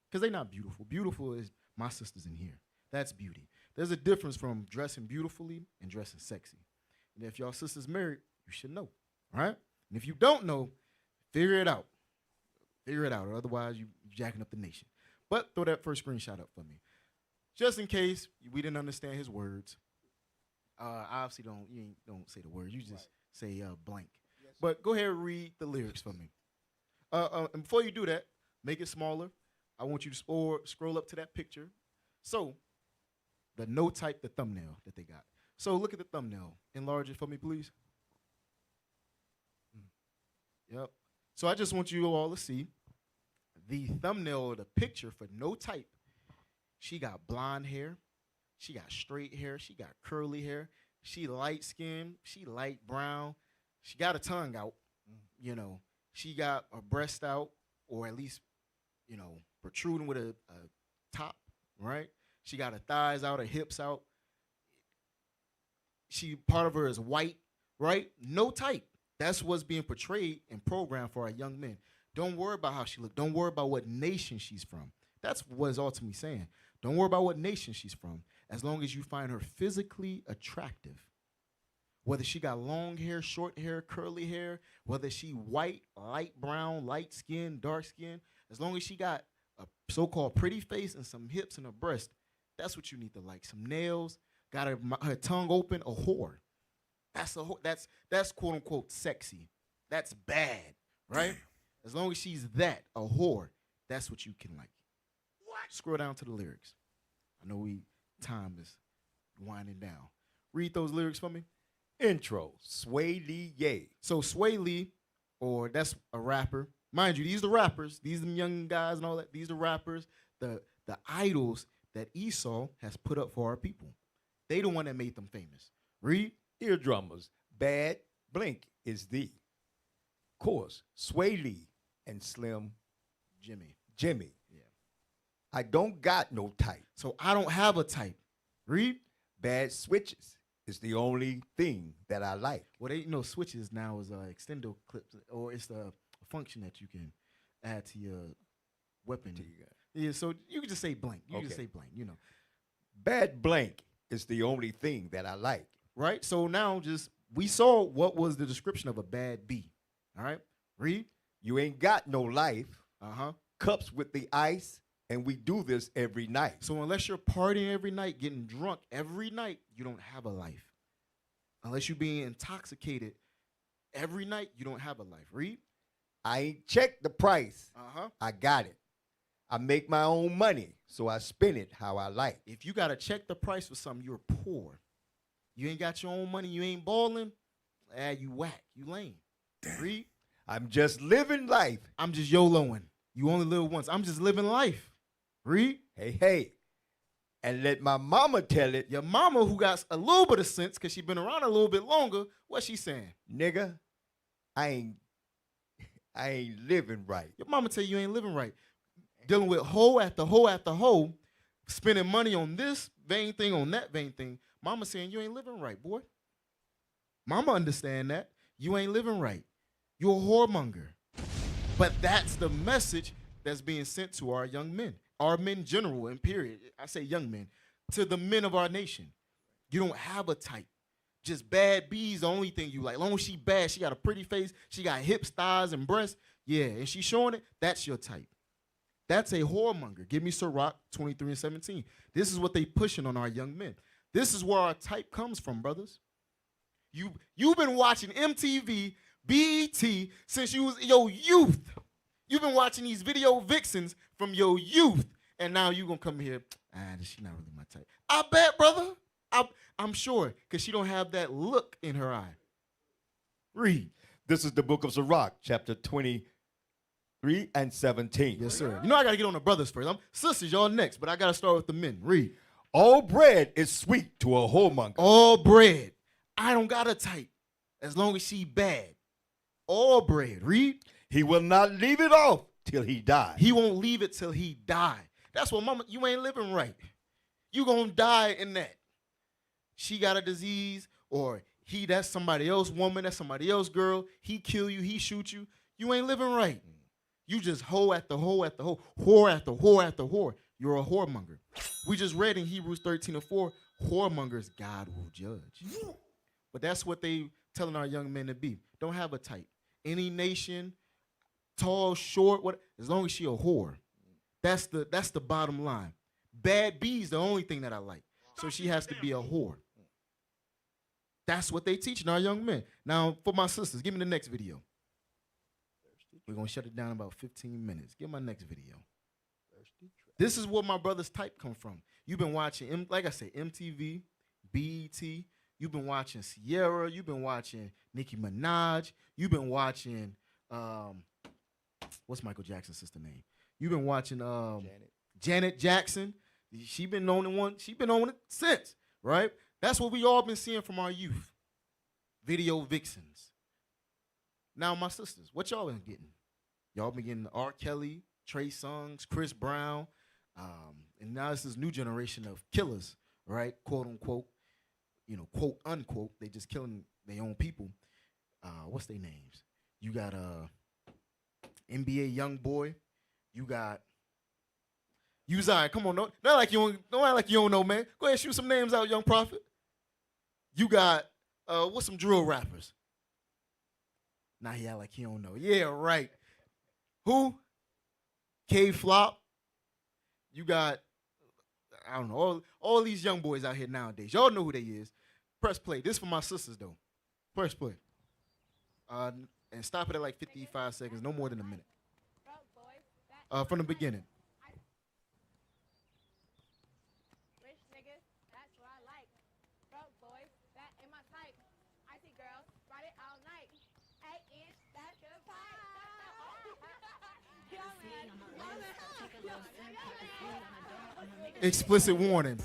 Because they're not beautiful. Beautiful is my sisters in here. That's beauty. There's a difference from dressing beautifully and dressing sexy. And if y'all sisters married, you should know. All right? And if you don't know, figure it out. Or otherwise, you jacking up the nation. But throw that first screenshot up for me. Just in case we didn't understand his words. Obviously, don't say the words. You just say blank. Yes. But go ahead and read the lyrics for me. And before you do that, make it smaller. I want you to scroll up to that picture. So, the no type, the thumbnail that they got. So look at the thumbnail. Enlarge it for me, please. Yep. So I just want you all to see the thumbnail of the picture for no type. She got blonde hair. She got straight hair. She got curly hair. She light skinned. She light brown. She got a tongue out. She got a breast out, or at least, protruding with a top, right? She got her thighs out, her hips out. Part of her is white, right? No type. That's what's being portrayed and programmed for our young men. Don't worry about how she looks. Don't worry about what nation she's from. That's what it's ultimately saying. Don't worry about what nation she's from, as long as you find her physically attractive. Whether she got long hair, short hair, curly hair, whether she white, light brown, light skin, dark skin, as long as she got a so-called pretty face and some hips and a breast, that's what you need to like. Some nails, got her tongue open, a whore. That's quote unquote sexy. That's bad, right? As long as she's a whore, that's what you can like. What? Scroll down to the lyrics. I know time is winding down. Read those lyrics for me.
Intro, Sway Lee Ye.
So Sway Lee, or that's a rapper. Mind you, these are the rappers. These are the young guys and all that. These are rappers, the idols that Esau has put up for our people. They the one that made them famous. Read.
Eardrummers, Bad Blink is the course, Sway Lee and Slim
Jimmy.
Yeah. I don't got no type.
So I don't have a type. Read.
Bad switches is the only thing that I like.
Well, switches now is extendo clips, or it's a function that you can add to your weapon. Yeah, so you can just say blank. You can just say blank,
Bad blank is the only thing that I like.
Right? So now we saw what was the description of a bad B. All right? Read.
You ain't got no life.
Uh-huh.
Cups with the ice, and we do this every night.
So unless you're partying every night, getting drunk every night, you don't have a life. Unless you're being intoxicated every night, you don't have a life. Read.
I ain't checked the price.
Uh-huh.
I got it. I make my own money, so I spend it how I like.
If you got to check the price for something, you're poor. You ain't got your own money, you ain't balling, you whack, you lame. Read.
I'm just living life.
I'm just YOLOing. You only live once. I'm just living life. Read.
Hey. And let my mama tell it.
Your mama, who got a little bit of sense because she been around a little bit longer, what she saying?
Nigga, I ain't living right.
Your mama tell you ain't living right. Dealing with hoe after hoe after hoe, spending money on this vain thing, on that vain thing. Mama saying you ain't living right, boy. Mama understand that. You ain't living right. You're a whoremonger. But that's the message that's being sent to our young men. Our men general and period. I say young men. To the men of our nation. You don't have a type. Just bad B's the only thing you like. As long as she bad, she got a pretty face, she got hips, thighs, and breasts. Yeah, and she showing it, that's your type. That's a whoremonger. Give me Sirach 23:17. This is what they pushing on our young men. This is where our type comes from, brothers. You've been watching MTV, BET since you was your youth. You've been watching these video vixens from your youth, and now you gonna come here. She not really my type. I bet, brother. I'm sure, because she don't have that look in her eye. Read.
This is the book of Sirach, chapter 23 and 17.
Yes, sir. You know I gotta get on the brothers first. Sisters, y'all next, but I gotta start with the men. Read.
All bread is sweet to a whoremonger.
All bread. I don't got a type, as long as she bad. All bread. Read.
He will not leave it off till he dies.
He won't leave it till he die. That's what mama, you ain't living right. You gonna die in that. She got a disease, or that's somebody else woman, that's somebody else girl. He kill you, he shoot you. You ain't living right. You just hoe after hoe after hoe, whore after whore after whore. You're a whoremonger. We just read in Hebrews 13:4, whoremongers God will judge. But that's what they telling our young men to be. Don't have a type. Any nation, tall, short, what? As long as she a whore. That's the bottom line. Bad B's the only thing that I like. So she has to be a whore. That's what they teaching our young men. Now, for my sisters, give me the next video. We're going to shut it down in about 15 minutes. Give my next video. This is where my brother's type come from. You've been watching, like I said, MTV, BET. You've been watching Sierra. You've been watching Nicki Minaj. You've been watching, what's Michael Jackson's sister name? You've been watching Janet Jackson. She been on it since, right? That's what we all been seeing from our youth. Video vixens. Now, my sisters, what y'all been getting? Y'all been getting R. Kelly, Trey Songz, Chris Brown, and now this is new generation of killers, right? Quote unquote, quote unquote. They just killing their own people. What's their names? You got NBA young boy. You got Uzziah. Come on, don't act like you don't know, man. Go ahead, shoot some names out, young prophet. You got what's some drill rappers? Nah, he act like he don't know. Yeah, right. Who? K-Flop. You got, I don't know, all these young boys out here nowadays. Y'all know who they is. Press play. This for my sisters, though. Press play. And stop it at like 55 seconds, no more than a minute. From the beginning.
Rich niggas, that's what I like. Broke boys, that ain't my type. I see girls, ride it all night. 8 inch, that's good pipe.
Explicit warning.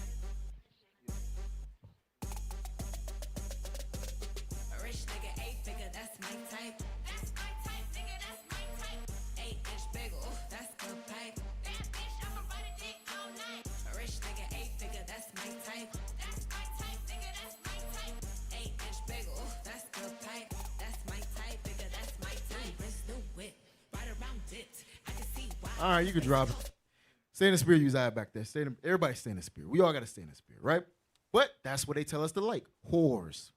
A rich nigga, 8-figure, that's my type. That's my type, nigga, that's my type. 8-inch bagel, that's good pipe. That bitch, I'ma ride a dick all night. A rich nigga, 8-figure, that's my type. That's my type, nigga, that's my type. 8-inch bagel, that's good pipe. That's my type, nigga, that's my type. Wrist new whip, right around it. I can see why.
All right, you can drop it. Stay in the spirit, Uzziah back there. Everybody stay in the spirit. We all got to stay in the spirit, right? But that's what they tell us to like, whores.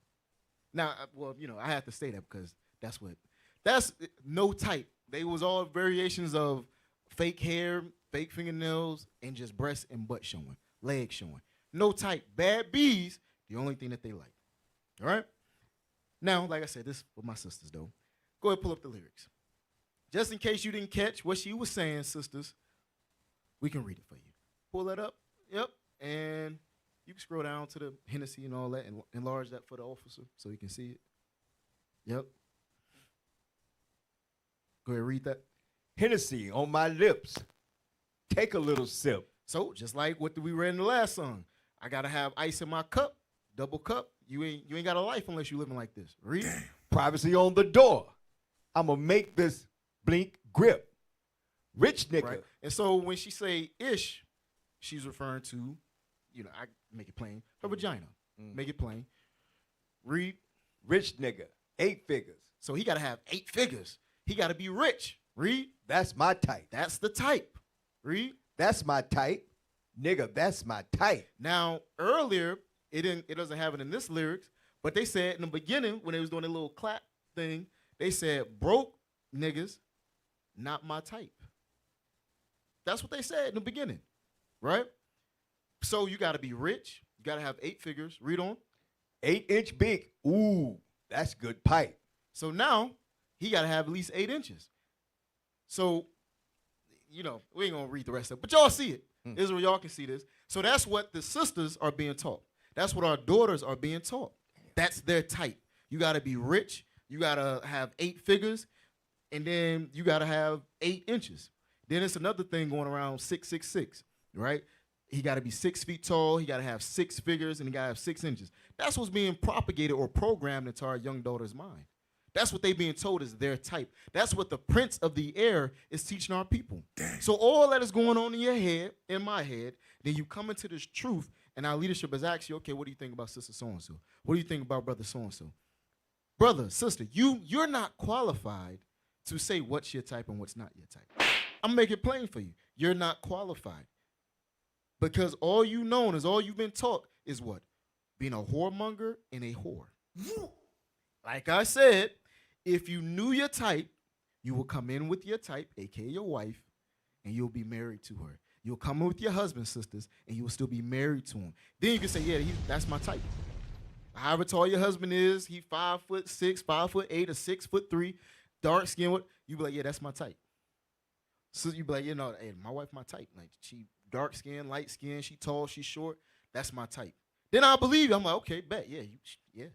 Now, well, I have to say that because that's no type. They was all variations of fake hair, fake fingernails, and just breasts and butt showing, legs showing. No type. Bad bees, the only thing that they like. All right? Now, like I said, this is for my sisters, though. Go ahead and pull up the lyrics. Just in case you didn't catch what she was saying, sisters, we can read it for you. Pull that up. Yep. And you can scroll down to the Hennessy and all that and enlarge that for the officer so he can see it. Yep. Go ahead and read that.
Hennessy on my lips. Take a little sip.
So, just like what we read in the last song, I got to have ice in my cup, double cup. You ain't got a life unless you living like this. Read.
Privacy on the door. I'm going to make this blink grip. Rich nigga.
Right. And so when she say ish, she's referring to, I make it plain, her vagina. Make it plain. Read.
Rich nigga. 8 figures.
So he got to have 8 figures. He got to be rich. Read.
That's my type.
That's the type. Read.
That's my type. Nigga, that's my type.
Now, earlier, it doesn't have it in this lyrics, but they said in the beginning when they was doing a little clap thing, they said, broke niggas, not my type. That's what they said in the beginning, right? So you got to be rich. You got to have 8 figures. Read on.
8-inch big. Ooh, that's good pipe.
So now he got to have at least 8 inches. So, we ain't going to read the rest of it, but y'all see it. Israel, y'all can see this. So that's what the sisters are being taught. That's what our daughters are being taught. That's their type. You got to be rich. You got to have 8 figures. And then you got to have 8 inches. Then it's another thing going around 666, right? He got to be 6 feet tall. He got to have 6 figures, and he got to have 6 inches. That's what's being propagated or programmed into our young daughter's mind. That's what they being told is their type. That's what the prince of the air is teaching our people. So all that is going on in your head, in my head, then you come into this truth, and our leadership is asking you, okay, what do you think about sister so-and-so? What do you think about brother so-and-so? Brother, sister, you're not qualified to say what's your type and what's not your type. I'm making it plain for you. You're not qualified. Because all you known is all you've been taught is what? Being a whoremonger and a whore. Like I said, if you knew your type, you will come in with your type, a.k.a. your wife, and you'll be married to her. You'll come in with your husband, sisters, and you'll still be married to him. Then you can say, yeah, that's my type. However tall your husband is, he 5'6", 5'8", or 6'3", dark skin. You be like, yeah, that's my type. So you be like, hey, my wife my type. Like she dark skin, light skin, she tall, she short. That's my type. Then I believe you. I'm like, okay, bet, yeah.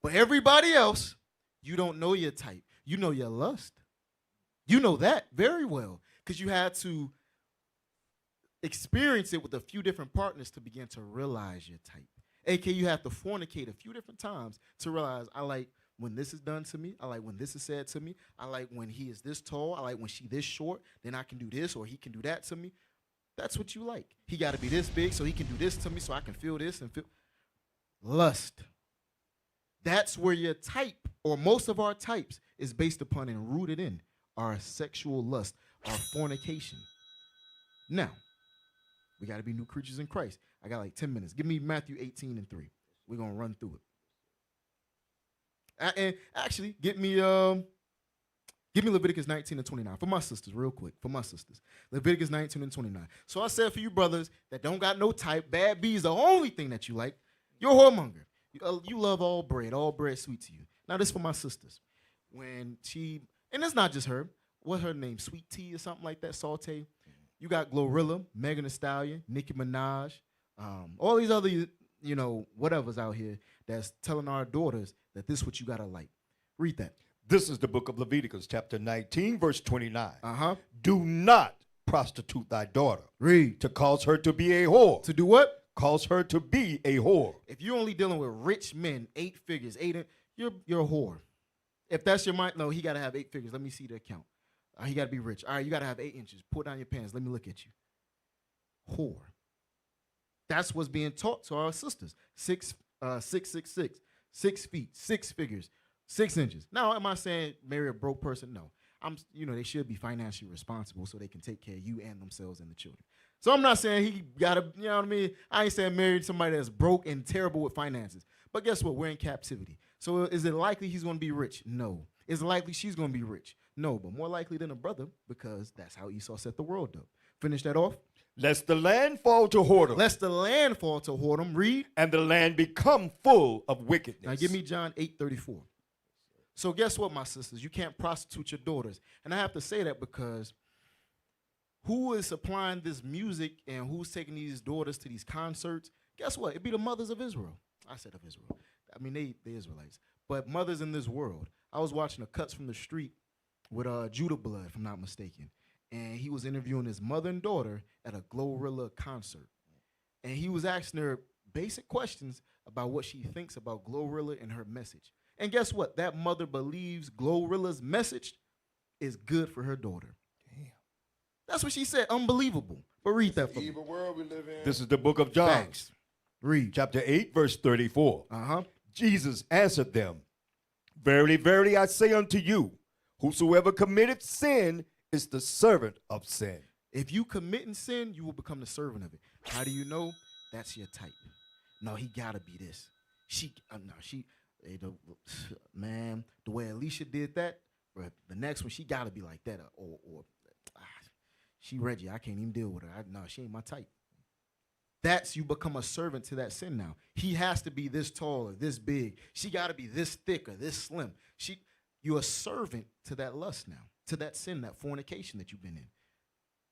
But everybody else, you don't know your type. You know your lust. You know that very well because you had to experience it with a few different partners to begin to realize your type. A.k.a. you have to fornicate a few different times to realize I like when this is done to me. I like when this is said to me. I like when he is this tall. I like when she this short. Then I can do this or he can do that to me. That's what you like. He got to be this big so he can do this to me so I can feel this and feel. Lust. That's where your type or most of our types is based upon and rooted in our sexual lust, our fornication. Now, we got to be new creatures in Christ. I got like 10 minutes. Give me Matthew 18:3. We're going to run through it. And actually, give me Leviticus 19:29 for my sisters, real quick. For my sisters, Leviticus 19:29. So I said for you brothers that don't got no type, bad B is the only thing that you like. You're a whoremonger. You love all bread sweet to you. Now this for my sisters. When and it's not just her. What's her name? Sweet Tea or something like that. Saute. You got Glorilla, Megan Thee Stallion, Nicki Minaj, all these other whatevers out here that's telling our daughters that this is what you gotta like. Read that.
This is the book of Leviticus, chapter 19, verse 29.
Do
not prostitute thy daughter.
Read.
To cause her to be a whore.
To do what?
Cause her to be a whore.
If you're only dealing with rich men, 8 figures, you're a whore. If that's your mind, no, he got to have 8 figures. Let me see the account. He got to be rich. All right, you got to have 8 inches. Pull down your pants. Let me look at you. Whore. That's what's being taught to our sisters. 6'6", 6 feet, 6 figures, 6 inches. Now, am I saying marry a broke person? No. They should be financially responsible so they can take care of you and themselves and the children. So I'm not saying he got to, you know what I mean? I ain't saying marry somebody that's broke and terrible with finances. But guess what? We're in captivity. So is it likely he's going to be rich? No. Is it likely she's going to be rich? No, but more likely than a brother because that's how Esau set the world up. Finish that off.
Lest the land fall to whoredom.
Lest the land fall to whoredom. Read.
And the land become full of wickedness.
Now give me John 8:34. So guess what, my sisters? You can't prostitute your daughters. And I have to say that because who is supplying this music and who's taking these daughters to these concerts? Guess what? It'd be the mothers of Israel. I said of Israel. I mean, they Israelites. But mothers in this world. I was watching the Cuts from the Street with Judah Blood, if I'm not mistaken. And he was interviewing his mother and daughter at a Glorilla concert. And he was asking her basic questions about what she thinks about Glorilla and her message. And guess what? That mother believes Glorilla's message is good for her daughter. Damn. That's what she said. Unbelievable. But read that for me.
Evil world we live in.
This is the book of John.
Facts. Read.
Chapter 8, verse 34.
Uh-huh.
Jesus answered them, Verily, verily, I say unto you, whosoever committeth sin is the servant of sin.
If you commit in sin, you will become the servant of it. How do you know? That's your type. No, he gotta be this. Man, the way Alicia did that, bro, the next one, she gotta be like that. She Reggie, I can't even deal with her. No, she ain't my type. That's you become a servant to that sin now. He has to be this tall or this big. She gotta be this thick or this slim. You're a servant to that lust now, to that sin, that fornication that you've been in.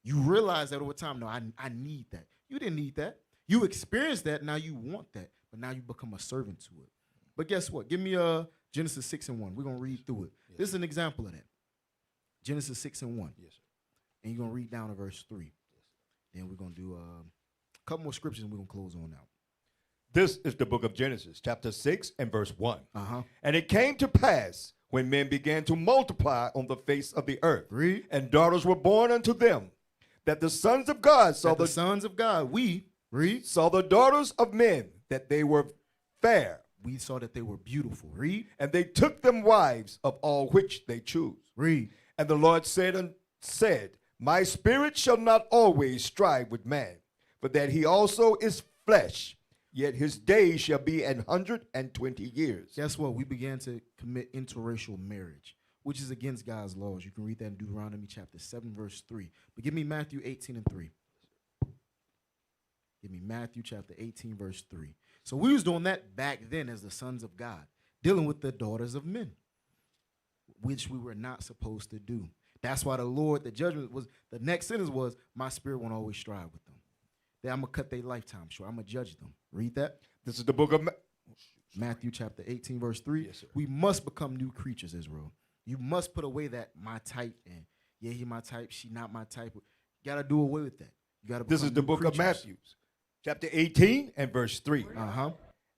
You realize that over time, no, I need that. You didn't need that. You experienced that, now you want that, but now you become a servant to it. But guess what? Give me Genesis 6:1. We're going to read through it. Yes. This is an example of that. Genesis 6:1. Yes, sir. And you're going to read down to verse 3. Yes, then we're going to do a couple more scriptures and we're going to close on out.
This is the book of Genesis, chapter 6 and verse 1.
Uh-huh.
And it came to pass when men began to multiply on the face of the earth,
read,
and daughters were born unto them, that the sons of God saw
the sons of God,
saw the daughters of men, that they were fair.
We saw that they were beautiful. Read.
And they took them wives of all which they choose.
Read.
And the Lord said, My spirit shall not always strive with man, for that he also is flesh, yet his days shall be 120 years.
Guess what? We began to commit interracial marriage, which is against God's laws. You can read that in Deuteronomy chapter 7, verse 3. But give me Matthew 18:3. Give me Matthew chapter 18, verse 3. So we was doing that back then as the sons of God, dealing with the daughters of men, which we were not supposed to do. That's why the judgment was, the next sentence was, my spirit won't always strive with them. Then I'm going to cut their lifetime short. I'm going to judge them. Read that.
This is the book of
Matthew chapter 18, verse 3.
Yes, sir.
We must become new creatures, Israel. You must put away that my type and, yeah, he my type, she not my type. You got to do away with that. You got to.
This is the book of Matthew, chapter 18 and verse 3.
Uh-huh.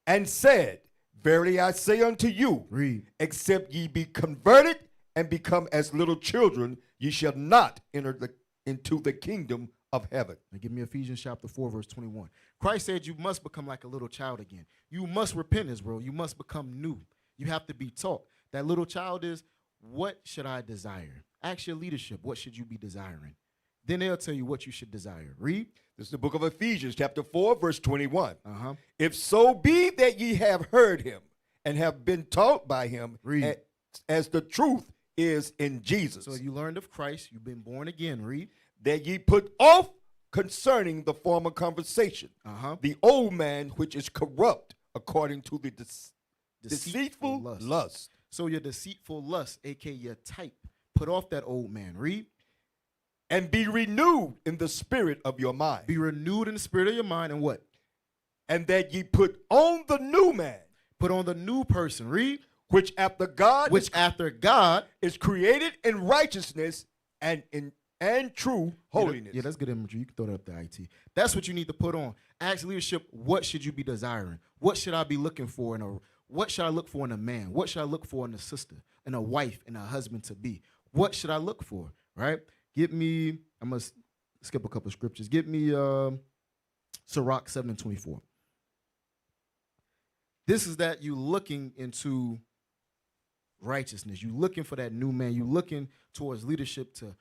And said, Verily I say unto you,
read,
except ye be converted and become as little children, ye shall not enter into the kingdom of heaven.
Now give me Ephesians chapter 4, verse 21. Christ said you must become like a little child again. You must repent, Israel. You must become new. You have to be taught. That little child is, what should I desire? Ask your leadership, what should you be desiring? Then they'll tell you what you should desire. Read.
This is the book of Ephesians, chapter 4, verse 21.
Uh-huh.
If so be that ye have heard him and have been taught by him,
read,
as the truth is in Jesus.
So you learned of Christ, you've been born again. Read.
That ye put off concerning the former conversation, the old man which is corrupt according to the deceitful lust.
So your deceitful lust, a.k.a. your type, put off that old man. Read.
And be renewed in the spirit of your mind.
Be renewed in the spirit of your mind, and what?
And that ye put on the new man.
Put on the new person. Read.
Which after God is created in righteousness and true holiness.
Yeah, that's good imagery. You can throw that up to IT. That's what you need to put on. Ask leadership, what should you be desiring? What should I be looking for what should I look for in a man? What should I look for in a sister, in a wife, in a husband to be? What should I look for? Right? Get me, I must skip a couple of scriptures. Get me Sirach 7:24. This is that you looking into righteousness. You looking for that new man. You looking towards leadership to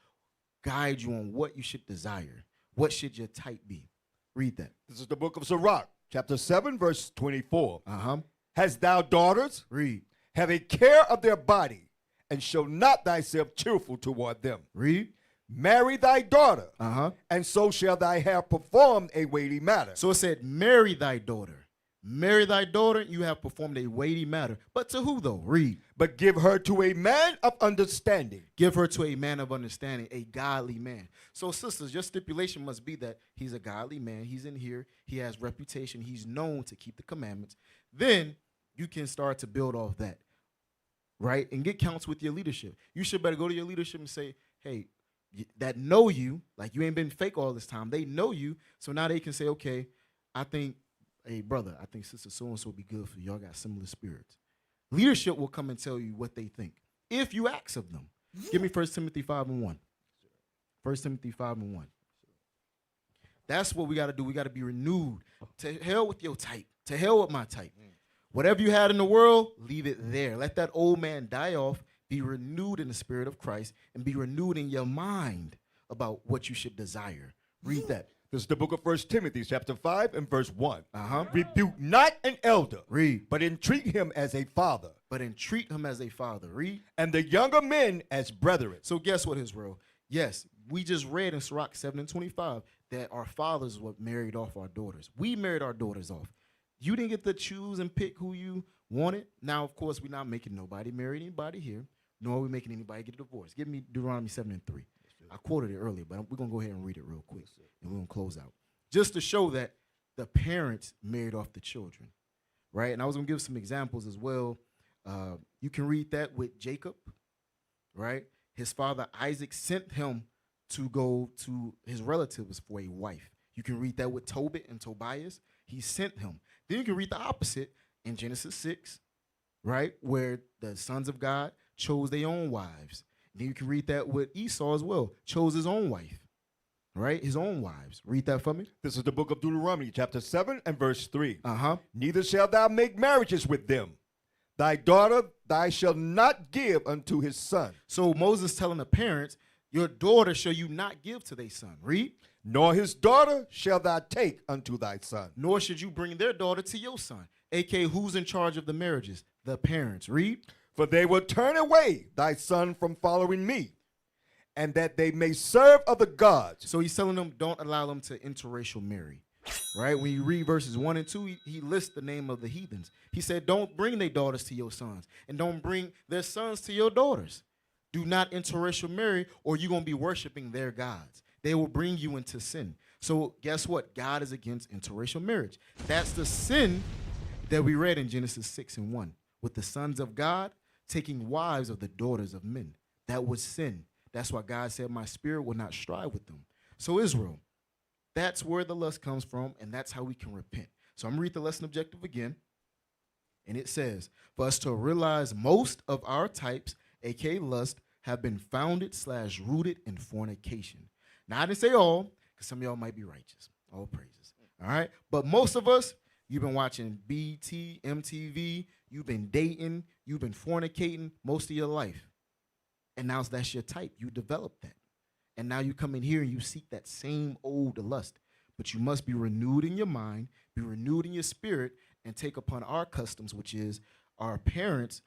guide you on what you should desire, What should your type be? Read that.
This is the book of Sirach, chapter 7, verse 24.
Uh-huh.
Hast thou daughters?
Read.
Have a care of their body, and show not thyself cheerful toward them.
Read.
Marry thy daughter,
Uh-huh.
and so shall thy have performed a weighty matter.
So it said, marry thy daughter. Marry thy daughter, you have performed a weighty matter. But to who, though? Read.
But give her to a man of understanding.
Give her to a man of understanding, a godly man. So, sisters, your stipulation must be that he's a godly man. He's in here. He has reputation. He's known to keep the commandments. Then you can start to build off that, right? And get counts with your leadership. You should better go to your leadership and say, hey, that know you, like you ain't been fake all this time. They know you. So now they can say, okay, I think, hey, brother, I think sister so-and-so would be good for you. Y'all got similar spirits. Leadership will come and tell you what they think if you ask of them. Give me 1 Timothy 5:1. 1 Timothy 5:1. That's what we got to do. We got to be renewed. To hell with your type. To hell with my type. Whatever you had in the world, leave it there. Let that old man die off. Be renewed in the spirit of Christ and be renewed in your mind about what you should desire. Read that.
This is the book of 1 Timothy, chapter 5, and verse 1.
Uh-huh.
Rebuke not an elder,
Read.
but entreat him as a father,
But entreat him as a father. Read.
and the younger men as brethren.
So guess what, Israel? Yes, we just read in Sirach 7:25 that our fathers were married off our daughters. We married our daughters off. You didn't get to choose and pick who you wanted. Now, of course, we're not making nobody marry anybody here, nor are we making anybody get a divorce. Give me Deuteronomy 7:3. I quoted it earlier, but we're going to go ahead and read it real quick, and we're going to close out. Just to show that the parents married off the children, right? And I was going to give some examples as well. You can read that with Jacob, right? His father Isaac sent him to go to his relatives for a wife. You can read that with Tobit and Tobias. He sent him. Then you can read the opposite in Genesis 6, right? Where the sons of God chose their own wives. Then you can read that with Esau as well. Chose his own wife, right? His own wives. Read that for me.
This is the book of Deuteronomy, chapter 7, and verse 3.
Uh-huh.
Neither shalt thou make marriages with them. Thy daughter thou shalt not give unto his son.
So Moses telling the parents, your daughter shall you not give to their son. Read.
Nor his daughter shalt thou take unto thy son.
Nor should you bring their daughter to your son. A.K.A. who's in charge of the marriages? The parents. Read.
For they will turn away thy son from following me, and that they may serve other gods.
So he's telling them, don't allow them to interracial marry, right? When you read verses 1 and 2, he lists the name of the heathens. He said, don't bring their daughters to your sons, and don't bring their sons to your daughters. Do not interracial marry, or you're going to be worshiping their gods. They will bring you into sin. So guess what? God is against interracial marriage. That's the sin that we read in Genesis 6:1, with the sons of God taking wives of the daughters of men. That was sin. That's why God said, my spirit will not strive with them. So Israel, that's where the lust comes from, and that's how we can repent. So I'm going to read the lesson objective again. And it says, for us to realize most of our types, aka lust, have been founded/rooted in fornication. Now, I didn't say all, because some of y'all might be righteous. All praises. All right? But most of us, you've been watching BT, MTV, you've been dating, you've been fornicating most of your life. And now that's your type. You develop that. And now you come in here and you seek that same old lust. But you must be renewed in your mind, be renewed in your spirit, and take upon our customs, which is our parents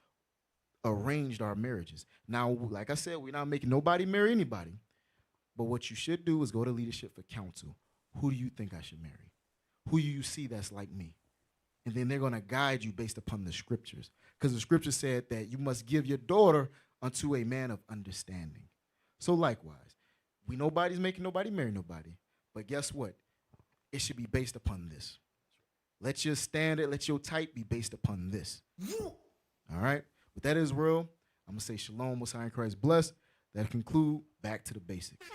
arranged our marriages. Now, like I said, we're not making nobody marry anybody. But what you should do is go to leadership for counsel. Who do you think I should marry? Who do you see that's like me? And then they're going to guide you based upon the scriptures. Because the scripture said that you must give your daughter unto a man of understanding. So likewise, nobody's making nobody marry nobody. But guess what? It should be based upon this. Let your standard, let your type be based upon this. All right? With that, Israel, I'm going to say shalom, Most High in Christ bless. That conclude. Back to the basics.